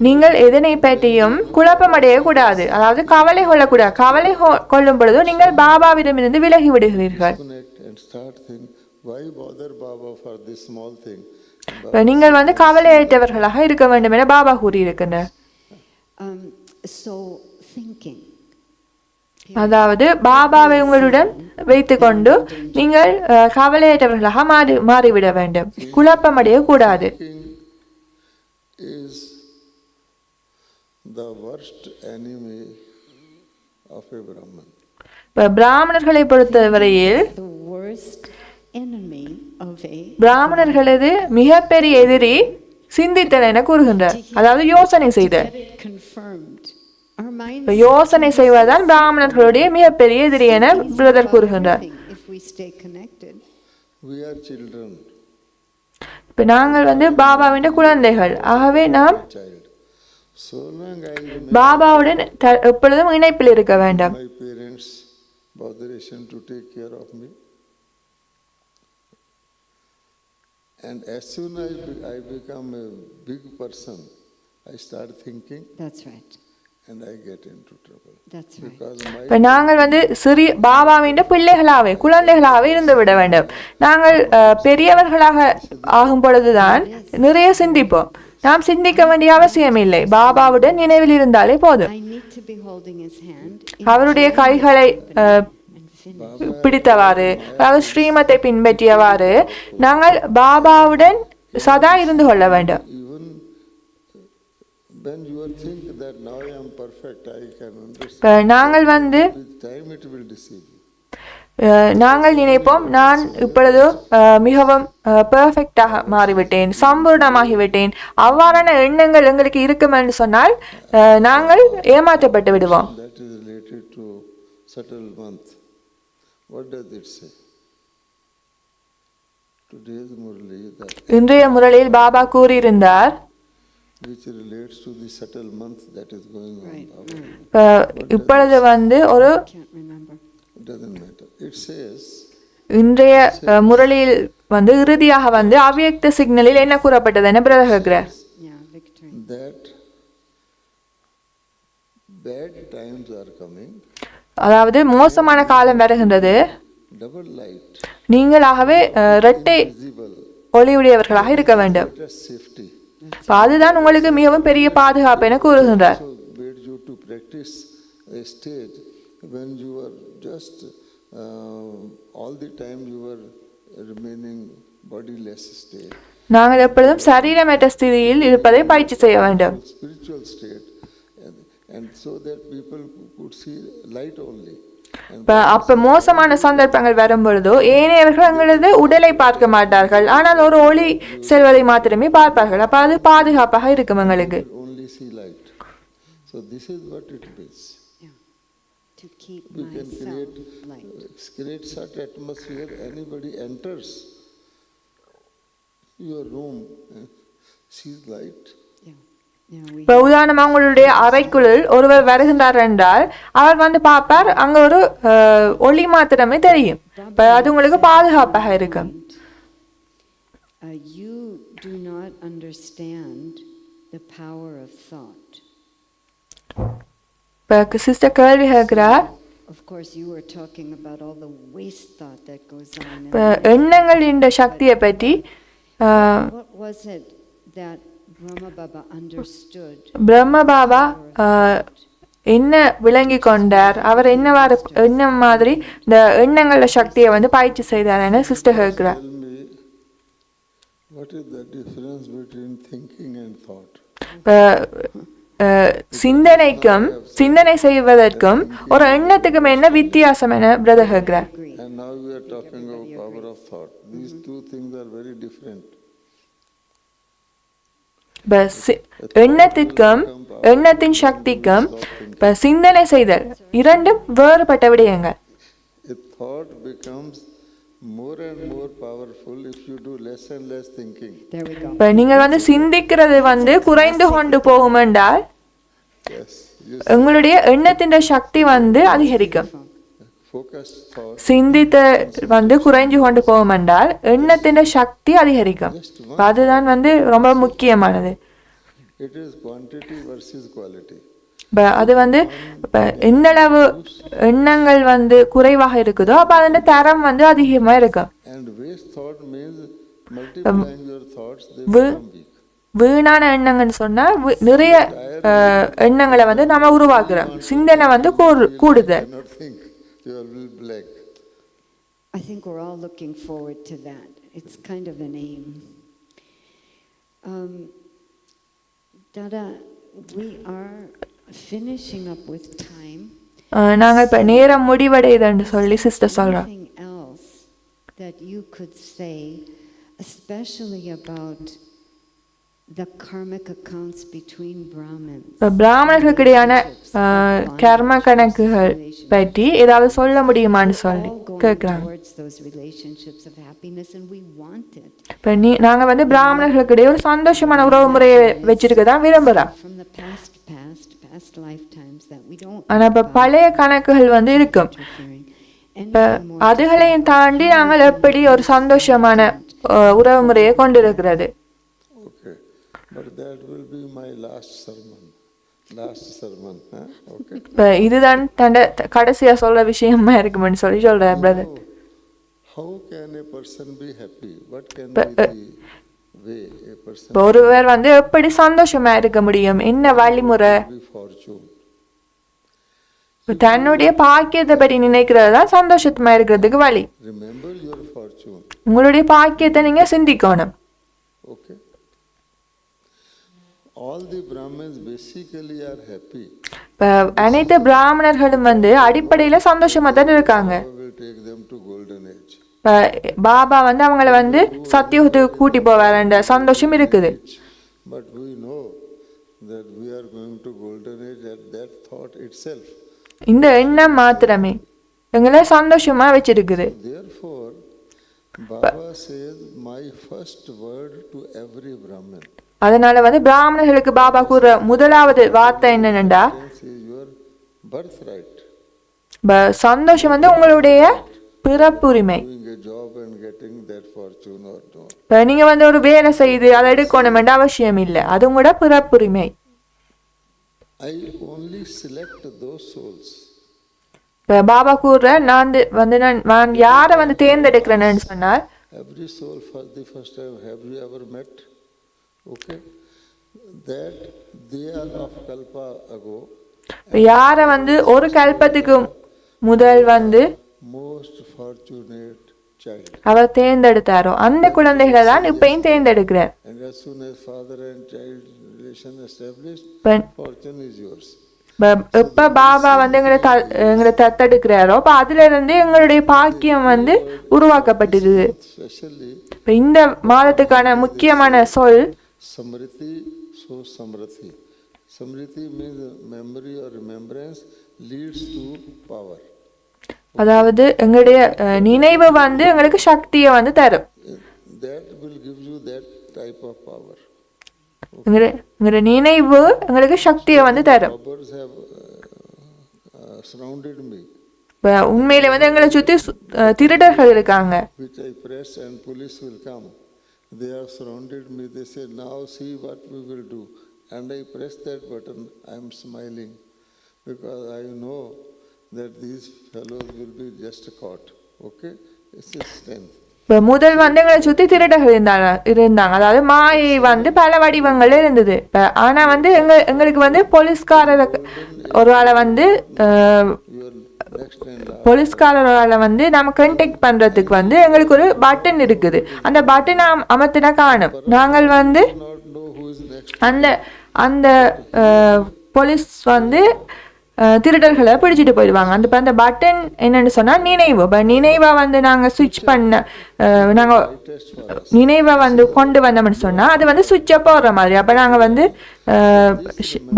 நீங்கள் எதனை பற்றியும் குழப்பமடைய கூடாது, அதாவது கவலை கொள்ளக்கூடாது. கவலை கொள்ளும் பொழுது நீங்கள் பாபாவிடமிருந்து விலகி விடுகிறீர்கள். And start think, why bother Baba for this small thing? நீங்கள் கவலையற்றவர்களாக இருக்க வேண்டும் என பாபா கூறியிருக்கின்றார். So thinking. அதாவது பாபாவை உங்களுடன் வைத்துக்கொண்டு நீங்கள் கவலையற்றவர்களாக மாறிவிட வேண்டும், குழப்பமடைய கூடாது. Is the worst enemy of a Brahman. பிராமணர்களை பொறுத்தவரையில் பிராமணர்களது மிகப்பெரிய எதிரி சிந்தித்தல் என கூறுகின்றார், அதாவது யோசனை செய்தல். யோசனை செய்வதால் பிராமணர்களுடைய மிகப்பெரிய எதிரி என பிரதர் கூறுகின்றார். இப்ப நாங்கள் பாபாவின் குழந்தைகள், ஆகவே நாம் பாபாவுடன் எப்பொழுதும் இணைப்பில் இருக்க வேண்டும். Botheration to take care of me, and as soon as I become a big person, I start thinking. That's right. And I get into trouble. That's right. இப்ப நாங்கள் சிறிய பாபாவின் பிள்ளைகளாவே குழந்தைகளாவே இருந்து விட வேண்டும். நாங்கள் பெரியவர்களாக ஆகும் பொழுதுதான் நிறைய சிந்திப்போம். நாம் சிந்திக்க வேண்டிய அவசியம் இல்லை, பாபாவுடன் நினைவில் இருந்தாலே போதும். அவருடைய கைகளை பிடித்தவாறு, அதாவது ஸ்ரீமத்தை பின்பற்றியவாறு நாங்கள் பாபாவுடன் சதா இருந்து கொள்ள வேண்டும். நாங்கள் நாங்கள் நினைப்போம், நான் இப்பொழுது மிகவும் பெர்ஃபெக்டாக மாறிவிட்டேன், சம்பூர்ணமாகிவிட்டேன், அவ்வாறான எண்ணங்கள் எங்களுக்கு இருக்கும் என்று சொன்னால் நாங்கள் ஏமாற்றப்பட்டு விடுவோம். இன்றைய முரளியில் பாபா கூறியிருந்தார், இப்பொழுது ஒரு இன்றைய முரளியில் இறுதியாக அவ்யக்த சிக்னலில் என்ன கூறப்பட்டது என பிரதர் கேட்கிறார். bad times are coming, அதாவது மோசமான காலம் வருகின்றது, double light, நீங்களாகவே இரட்டை visible, ஒளியுடையவர்களாக இருக்க வேண்டும். greatest safety. அதுதான் உங்களுக்கு மிகவும் பெரிய பாதுகாப்பு என கூறுகின்றார். So made you to practice a state when you were just all the time you were remaining bodiless state. நாங்கள் எப்பொழுதும் சரீரமற்ற ஸ்திதியில் இருப்பதை பயிற்சி செய்ய வேண்டும். Spiritual state, and so that people could see light only. அப்ப மோசமான சந்தர்ப்பங்கள் வரும் பொழுதோ ஏனையவர்கள் எங்களது உடலை பார்க்க மாட்டார்கள், ஆனால் ஒரு ஒளி செல்வதை மாத்திரமே பார்ப்பார்கள். அப்ப அது பாதுகாப்பாக இருக்கும் எங்களுக்கு. Only see light. So this is what it means. Yeah. To keep We can myself light. create such atmosphere. Anybody enters your room, sees light. இப்போ உதாரணமாக உங்களுடைய அறைக்குள் ஒருவர் வருகின்றார் என்றால் அவர் வந்து பார்ப்பார், அங்க ஒரு ஒளி மாத்திரமே தெரியும். இப்போ அது உங்களுக்கு பாதுகாப்பாக இருக்கும். You do not understand the power of thought. இப்போ சிஸ்டர் கேள்வி கேட்கிறார், Of course you were talking about all the waste thought that goes on. இப்போ எண்ணங்களின் சக்தியை பற்றி What was it that Brahma Baba understood? பிரம்ம பாபா என்ன விளங்கி கொண்டார், அவர் என்ன மாதிரி இந்த எண்ணங்கள சக்தியை வந்து பயிற்சி செய்தார்னு சிஸ்டர் கேட்கிறார். Tell me, what is the difference between thinking and thought? சிந்தனை செய்வதற்கும் ஒரு எண்ணத்துக்கும் என்ன வித்தியாசம் என பிரதர் கேட்கிறார். And now we are talking about power of thought. These two things are very different. எண்ணத்திற்கும் எண்ணத்தின் சக்திக்கும் சிந்தனை செய்தல் இரண்டும் வேறுபட்ட விடயங்கள். A thought becomes more and more powerful if you do less and less thinking. There we go. இப்போ நீங்கள் வந்து சிந்திக்கிறது வந்து குறைந்து கொண்டு போகும் என்றால் உங்களுடைய எண்ணத்தின் சக்தி வந்து அதிகரிக்கும். Focused thought. சிந்தித்த வந்து குறைஞ்சு கொண்டு போகும் என்றால் எண்ணத்தின் சக்தி அதிகரிக்கும். அதுதான் வந்து ரொம்ப முக்கியமானது. It is quantity versus quality. அது வந்து எந்த அளவு எண்ணங்கள் வந்து குறைவாக இருக்குதோ அப்ப அதோட தரம் வந்து அதிகமா இருக்கும். And waste thought means multiplying your thoughts, they become weak. வீணான எண்ணங்கள்னு சொன்னா நிறைய எண்ணங்களை வந்து நாம உருவாக்குறோம், சிந்தனை வந்து கூடுதல். I think we're all looking forward to that. It's kind of an aim. Dada, we are finishing up with time. நாங்க இப்ப நேரம் முடிவடையுதுன்னு சொல்லி சிஸ்டர் சொல்றோம். Anything else that you could say, especially about the karmic accounts between Brahmins? பிராமணர்களுக்கிடையான கர்ம கணக்குகள் பற்றி ஏதாவது சொல்ல முடியுமான்னு சொல்லி கேட்கிறாங்க. இப்ப நாங்க வந்து பிராமணர்களுக்கிடையே ஒரு சந்தோஷமான உறவு முறையை வச்சிருக்கதான் விரும்புறோம். ஆனா இப்ப பழைய கணக்குகள் வந்து இருக்கும். இப்ப அதுகளையும் தாண்டி நாங்கள் எப்படி ஒரு சந்தோஷமான உறவு முறையை கொண்டிருக்கிறது. இதுதான் கடைசியா சொல்ற விஷயமா இருக்கும்னு சொல்லி சொல்றேன் பிரதர். ஒருவர் வந்து எப்படி சந்தோஷமா இருக்க முடியும், என்ன வழிமுறை? தன்னுடைய பாக்கியத்தை பற்றி நினைக்கிறது தான் சந்தோஷமா இருக்கிறதுக்கு வழி. உங்களுடைய பாக்கியத்தை நீங்க சிந்திக்கணும். அனைத்து பிராமணர்களும் வந்து அடிப்படையில சந்தோஷமா தான் இருக்காங்க. பாபா வந்து அவங்கள வந்து சத்தியுகத்துக்கு கூட்டி போவார், சந்தோஷம் இருக்குது. இந்த எண்ணம் மாத்திரமே எங்களை சந்தோஷமா வச்சிருக்குது. அதனால வந்து பிராமணர்களுக்கு பாபா கூற முதலாவது வார்த்தை என்னன்னா, சந்தோஷம் வந்து உங்களுடைய பிறப்புரிமை. நீங்க வந்து ஒரு வேலை செய்து அதை எடுக்கணும் என்ற அவசியம் இல்லை, அது உங்களோட பிறப்புரிமை. I only select those souls. Baba கூறுற நான் யாரை தேர்ந்தெடுக்கிறேன்னு சொன்னார். Every soul for the first time, have you ever met? Okay, that they are of kalpa ago. யாரை ஒரு கல்பத்துக்கு முதல் Most fortunate child. அவர் தேர்ந்தெடுத்தாரோ அந்த குழந்தைகளை தான் இப்பயும் தேர்ந்தெடுக்கிறார். And as soon as father and child relation established, fortune is yours. எப்ப பாபா எங்களை தத்தெடுக்கிறாரோ அப்ப அதுல இருந்து எங்களுடைய பாக்கியம் உருவாக்கப்பட்டது. இப்ப இந்த மாதத்துக்கான முக்கியமான சொல் Samriti, so Samriti. Samriti means memory or remembrance leads to power. அதாவது எங்களுடைய நினைவு எங்களுக்கு சக்தியை தரும். That will give you that type of power. எங்களுடைய நினைவு எங்களுக்கு சக்தியை தரும். Robbers have surrounded me. உண்மையில எங்களை சுத்தி திருடர்கள் இருக்காங்க. Which I press and police will come. They have surrounded me. They say, now see what we will do. And I press that button. I am smiling because I know that these fellows will be just caught. Okay? It's a strength. முதல் எங்களை சுத்தி திருடர்கள் இருந்தாங்க. அதாவது மாயை பல வடிவங்கள்ல இருந்தது. ஆனா எங்களுக்கு போலீஸ்காரர் ஒரு ஆளை போலீஸ்காரரால நம்ம கான்டாக்ட் பண்றதுக்கு எங்களுக்கு ஒரு பட்டன் இருக்குது. அந்த பட்டனை அமர்த்தினா காணும். நாங்கள் அந்த அந்த போலீஸ் திருடர்களை பிடிச்சிட்டு போயிடுவாங்க. அந்த பட்டன் என்னன்னு சொன்னா நினைவு. நினைவை நாங்க சுவிட்ச் பண்ண நாங்க நினைவை கொண்டு வந்தோம்னு சொன்னா அது சுவிட்சை போடுற மாதிரி. அப்ப நாங்க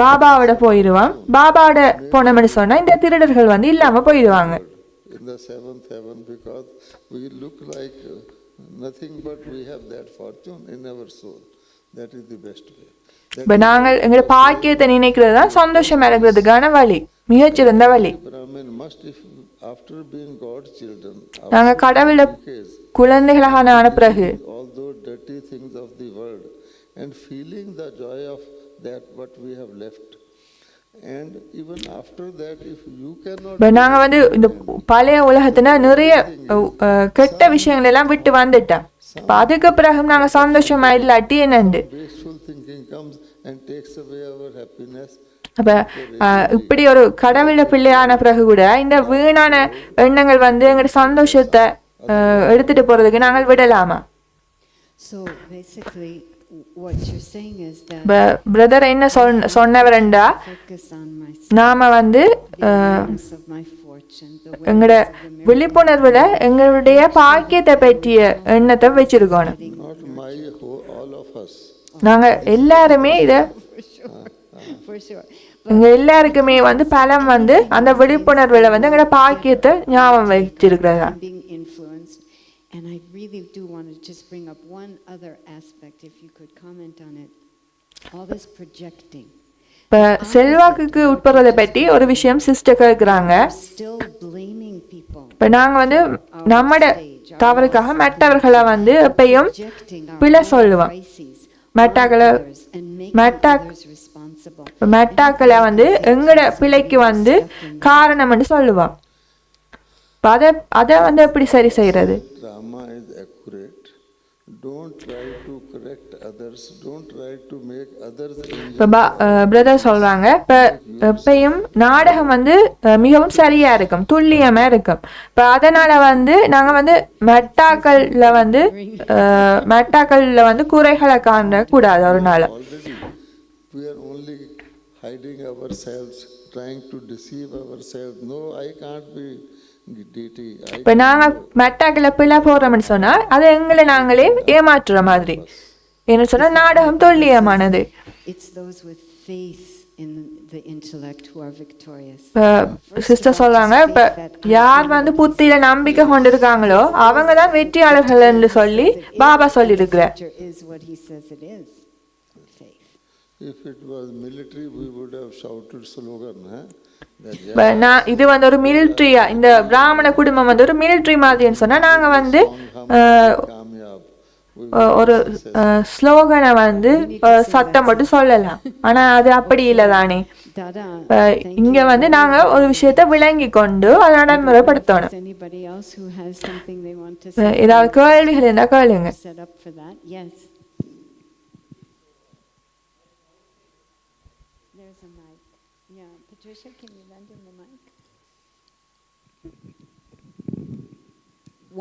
பாபாவோட போயிடுவோம். பாபாவோட போனோம்னு சொன்னா இந்த திருடர்கள் இல்லாம போயிடுவாங்க. In the seventh heaven, because we look like nothing but we have that fortune in our soul. That is the best way. நாங்கள் எங்களுடைய பாக்கியத்தை நினைக்கிறது தான் சந்தோஷமா இருக்கிறதுக்கான வழி, மிகச்சிறந்த வழி. After being God's children, நாங்க கடவுளோட குழந்தைகளாக ஆன பிறகு all those dirty things of the world and feeling the joy of that what we have left. And even after that, if you cannot, நாங்க இந்த பழைய உலகத்துல நிறைய கெட்ட விஷயங்கள் எல்லாம் விட்டு வந்துட்டோம். அதுக்கு பிறகு நாங்க சந்தோஷமா இல்லாட்டி என்னண்டு and takes away our happiness. அப்ப இப்படி ஒரு கடவுள பிள்ளையான பிறகு கூட இந்த வீணான எண்ணங்கள் எங்க சந்தோஷத்தை எடுத்துட்டு போறதுக்கு நாங்கள் விடலாமா? So basically what you're saying is that brother என்ன சொன்னவரண்டா நாம எங்களோட விழிப்புணர்வுல எங்களுடைய பாக்கியத்தை பற்றிய எண்ணத்தை வச்சிருக்கணும். நாங்க எல்லாருமே இத எங்க எல்லாருக்குமே பலம் அந்த விழிப்புணர்வுல எங்களோட பாக்கியத்தை ஞாபகம் வச்சிருக்கிறதா. And I really do want to just bring up one other aspect, if you could comment on it. All this projecting. செல்வாக்குக்கு உட்படுறதை பற்றி ஒரு விஷயம் சிஸ்டர் கேட்குறாங்க. இப்போ நாங்கள் நம்மட தவறுக்காக மற்றவர்களை எப்பயும் பிழை சொல்லுவோம். மெட்டாக்களை எங்கட பிழைக்கு காரணம்னு சொல்லுவோம். அதை எப்படி சரி செய்யறது? பிரதர் சொல்றாங்க, இப்ப எப்பயும் நாடகம் மிகவும் சரியா இருக்கும், துல்லியமா இருக்கும். இப்ப அதனால நாங்க மெட்டாக்கள்ல குறைகளை காண கூடாது ஒரு நாள். இப்ப நாங்க மெட்டாக்களை பிழை போடுறோம்னு சொன்னா அது எங்களை நாங்களே ஏமாற்றுற மாதிரி. என்ன சொன்னா நாடகம் துல்லியமானது. சிஸ்டர் சொல்றாங்க, இப்ப யார் புத்தியில நம்பிக்கை கொண்டிருக்காங்களோ அவங்க தான் வெற்றியாளர்கள் என்று சொல்லி பாபா சொல்லி இருக்கிறார். If it was military, we would have shouted slogan. இது ஒரு மிலிட்ரியா, இந்த பிராமண குடும்பம் ஒரு மிலிட்ரி மாதிரின்னு சொன்னா நாங்க we will ஒரு be successful. ஸ்லோகனை வந்து சத்தம் மட்டும் சொல்லலாம், ஆனா அது அப்படி இல்லை தானே. Dada, இங்க வந்து நாங்க ஒரு விஷயத்தை விளங்கி கொண்டு அதை நடைமுறைப்படுத்தணும். there's anybody else who has something they want to say. ஏதாவது கேள்விகள் இருந்தா கேளுங்க. Set up for that. Yes. There's a mic. Yeah, Patricia, can you lend him the mic?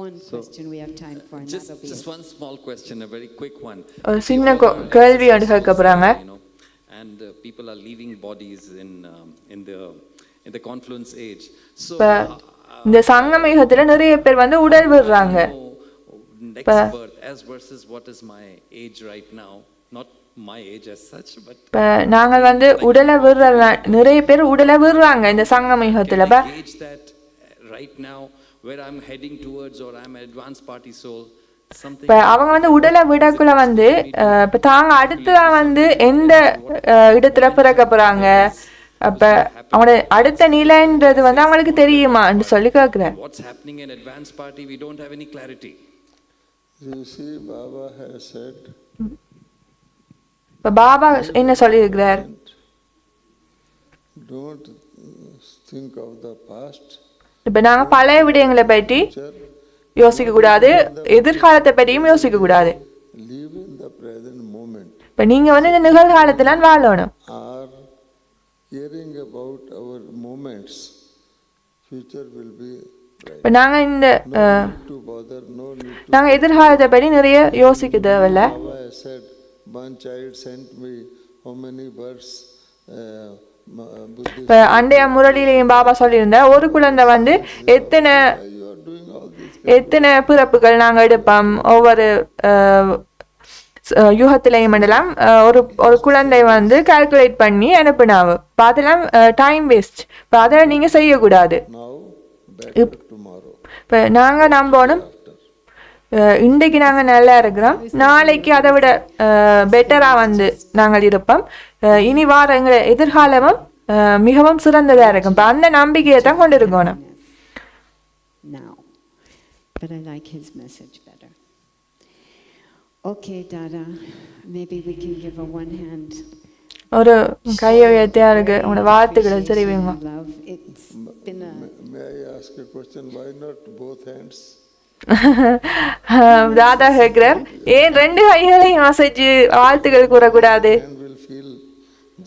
One question we have time for, and that'll be Just it. one small question, a very quick one. ஒரு சின்ன கேள்வி ஒன்று கேட்க போறாங்க. And people are leaving bodies in the confluence age. So இந்த சங்கமயுகத்துல நிறைய பேர் வந்து உடல் விடுறாங்க. next birth as versus what is my age right now, not my age as such, but நாங்க வந்து உடலை விடுற நிறைய பேர் உடலை விடுறாங்க இந்த சங்கமயுகத்துல. age that right now where I'm heading towards, or I'm an advanced party soul, something. அவங்க வந்து உடலை விடக்குள்ள வந்து இப்ப தாங்க அடுத்ததான் வந்து எந்த இடத்துல பிறக்க போறாங்க, அப்ப அவங்களோட அடுத்த நிலைன்றது வந்து அவங்களுக்கு தெரியுமான்னு சொல்லி கேக்குறேன். What's happening in advanced party, we don't have any clarity. You see, Baba has said, இப்ப பாபா என்ன சொல்லியிருக்கிறார்? don't think of the past, இப்ப நாங்க பழைய விடயங்களை பற்றி future, யோசிக்க கூடாது, எதிர்காலத்தை பற்றியும் யோசிக்க கூடாது. live in the present moment. இப்ப நீங்க வந்து இந்த நிகழ்காலத்துல வாழணும். Are caring about our moments, future will be bright. இப்ப நாங்க இந்த No need to bother, no need to. நாங்க எதிர்காலத்தை பற்றி நிறைய யோசிக்க தேவையில்ல. Baba has said, one child sent me how many births, Buddhist. இப்ப அண்டைய முரளிலையும் பாபா சொல்லியிருந்தா ஒரு குழந்தை வந்து எத்தனை You are doing all this. எத்தனை பிறப்புகள் நாங்க எடுப்போம் ஒவ்வொரு யுகத்திலையும் எல்லாம் ஒரு ஒரு குழந்தை வந்து கால்குலேட் பண்ணி அனுப்பினாவு. அதெல்லாம் டைம் வேஸ்ட். இப்போ அதை நீங்க செய்யக்கூடாது. Now, better tomorrow. இப்போ நாங்க நம்பணும் இன்றைக்கு நாங்க நல்லா இருக்கிறோம், நாளைக்கு அதை விட பெட்டரா வந்து நாங்கள் இருப்போம், இனி வார எங்களை எதிர்காலமும் மிகவும் சிறந்ததா இருக்கும். இப்போ அந்த நம்பிக்கையை தான் கொண்டு இருக்கணும். Now, but I like his message better. Okay, Dada, maybe we can give a one hand. ஒரு கையை உயர்த்தியா இருக்கு, உங்களோட வாழ்த்துக்களை தெரிவிங்க. Love. It's been a May I ask a question? Why not both hands? தாதா கேட்கிறார், ஏன் ரெண்டு கைகளையும் அசைச்சு வாழ்த்துக்கள் கூறக்கூடாது? And will feel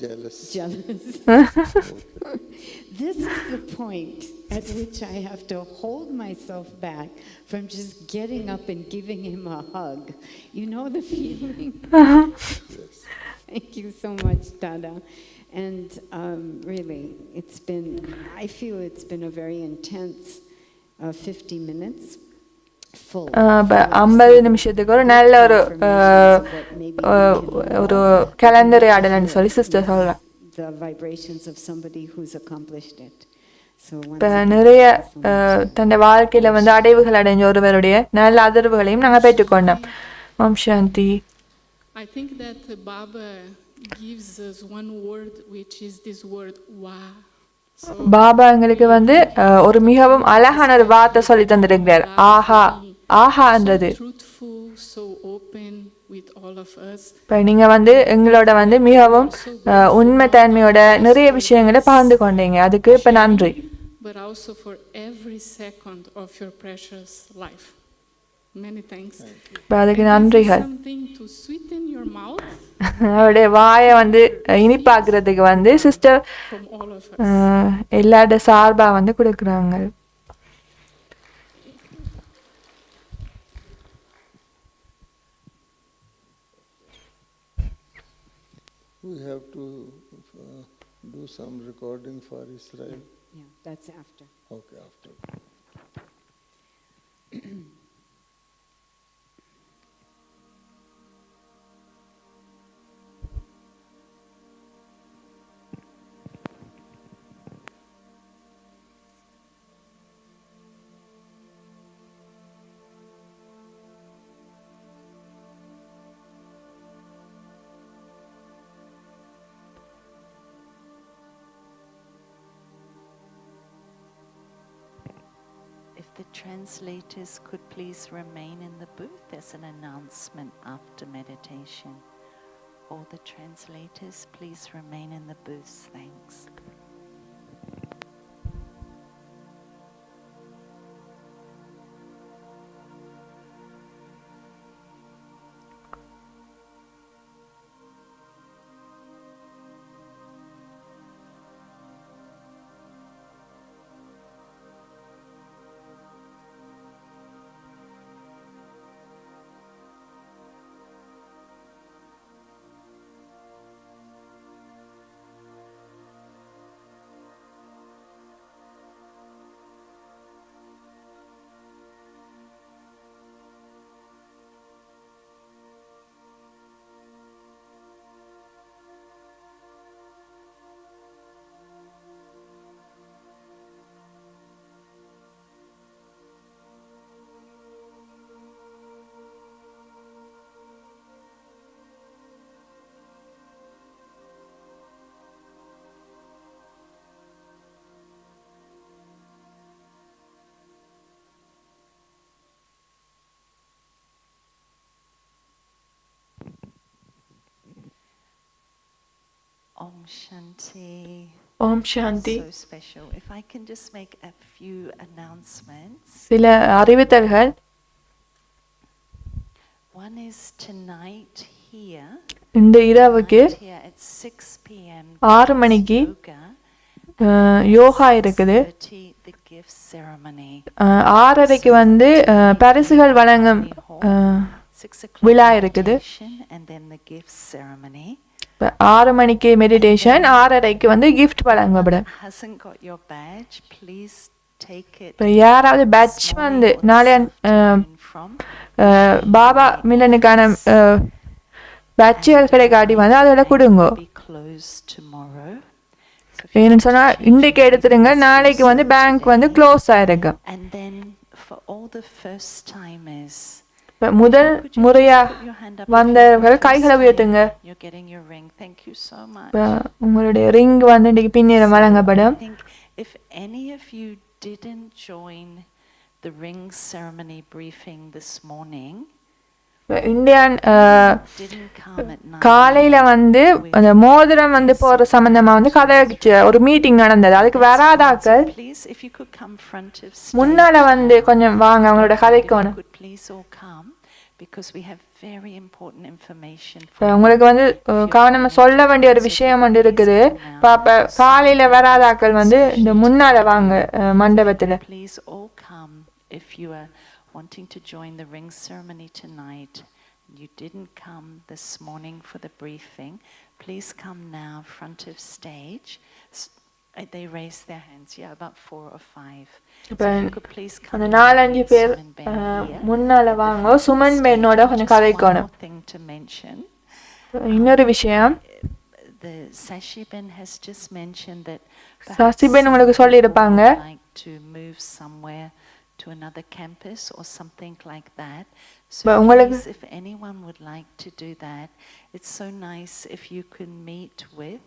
jealous. jealous. This is the point at which I have to hold myself back from just getting up and giving him a hug. You know the feeling? Thank you so much, Dada. And really, I feel it's been a very intense 50 minutes. Full. 50 நிமிஷத்துக்கு ஒரு நல்ல ஒரு கலந்துரையாடல்னு சொல்லி sister சொல்றேன். The vibrations of somebody who's accomplished it. So நிறைய தன்னுடைய வாழ்க்கையில வந்து அடைவுகள் அடைஞ்ச ஒருவருடைய நல்ல அதிர்வுகளையும் நாங்கள் பெற்றுக்கொண்டோம். ஓம் சாந்தி. I think that Baba gives us one word, which is this word wa. Baba எங்களுக்கு வந்து ஒரு மிகவும் அழகான ஒரு வார்த்தை சொல்லி தந்திருக்கிறார், ஆஹா. ஆஹான்றது இப்போ நீங்க வந்து எங்களோட வந்து மிகவும் உண்மை தன்மையோட நிறைய விஷயங்களை பகிர்ந்து கொண்டீங்க, அதுக்கு இப்ப நன்றி. But also for every second of your precious life. Many thanks. அதுக்கு நன்றிகள். Something to sweeten your mouth. அவருடைய வாயை வந்து இனிப்பாக்குறதுக்கு வந்து சிஸ்டர் எல்லாரோட சார்பா வந்து கொடுக்குறாங்க. We have to do some recording for Israel. Yeah, that's after. Okay, after. If the translators could please remain in the booth. There's an announcement after meditation. All the translators, please remain in the booths. Thanks. Om Shanti. Om Shanti. So special. If I can just make a few announcements. சில அறிவித்தல்கள். One is tonight here. இந்த இரவுக்கு Here at 6 p.m. 6 மணிக்கு யோகா இருக்குது. The gift ceremony. 6:30க்கு வந்து பரிசுகள் வழங்கும் விழா இருக்குது. And then the gift ceremony. 6 மணிக்கு மெடிடேஷன், 6:30க்கு வந்து gift வழங்கப்படும். Hasn't got your badge, please take it. யாராவது பேட்ச் வந்து நாளைய பாபா மிலனுக்கான பேட்சுகள் கிடைக்காட்டி வந்து அதெல்லாம் கொடுங்க. ஏன்னு சொன்னா இன்றைக்கு எடுத்துருங்க, நாளைக்கு வந்து பேங்க் வந்து க்ளோஸ் ஆயிருக்கு. And then for all the first timers, முதல் முறையா வந்தவர்கள் கைகளை உயர்த்துங்க. உங்களுடைய ரிங் வந்து இன்னைக்கு பின்னிடம் வழங்கப்படும். If any of you didn't join the ring ceremony briefing this morning, Indian காலையில வந்து அந்த மோதிரம் வந்து போற சம்பந்தமா வந்து கதை ஒரு மீட்டிங் நடந்தது. அதுக்கு வராதாக்கள் முன்னால வந்து கொஞ்சம் வாங்க, அவங்களோட கதைக்கணும். உங்களுக்கு வந்து கவனமா சொல்ல வேண்டிய ஒரு விஷயம் ஒன்று இருக்குது. பாப்ப காலையில வராதாக்கள் வந்து இந்த முன்னால வாங்க மண்டபத்துல. If you are wanting to join the ring ceremony tonight, you didn't come this morning for the briefing, please come now, front of stage. They raise their hands, yeah, about 4 or 5. So if you could please come. அந்த 4-5 பேர் முன்னால வாங்க. சுமன் பெண்ணோட கொஞ்சம் கதைக்கணும். இன்னொரு விஷயம், the Sashiben has just mentioned that சசிபென் உங்களுக்கு சொல்லி இருப்பாங்க like to move somewhere to another campus or something like that. So please, if anyone would like to do that, it's so nice if you can meet with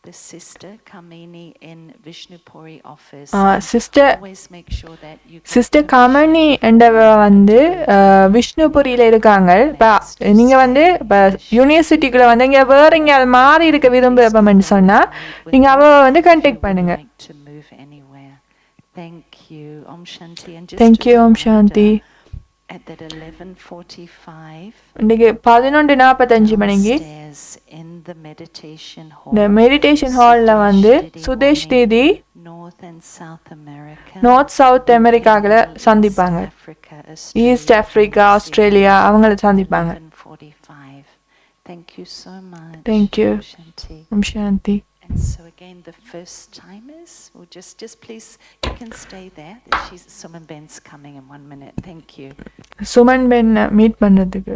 the sister Kamini in Vishnupuri office. Always make sure that you sister Kamini endava வந்து விஷ்ணுபுரியில இருக்காங்க. நீங்க வந்து யூனிவர்சிட்டிக்குள்ள வந்து இங்க வேற எங்க மாறி இருக்க விரும்புறப்பன்னு சொன்னா நீங்க அவ வந்து கான்டாக்ட் பண்ணுங்க. Thank you. Om Shanti. And just Thank you, Om Shanti. At that 11:45. இன்னைக்கு 11:45 மணிக்கு in the meditation hall. இந்த மெடிடேஷன் ஹால்ல வந்து சுதேஷ் தீதி North and South America. North south அமெரிக்கால சந்திப்பாங்க. ஈஸ்ட் ஆப்பிரிக்கா, ஆஸ்திரேலியா அவங்கள சந்திப்பாங்க. 11:45. Thank you so much. Thank you. Om Shanti. Om Shanti. And so again, the first timers, will just please, you can stay there. Suman Ben's coming in 1 minute. Thank you. Suman Ben meet பண்றதுக்கு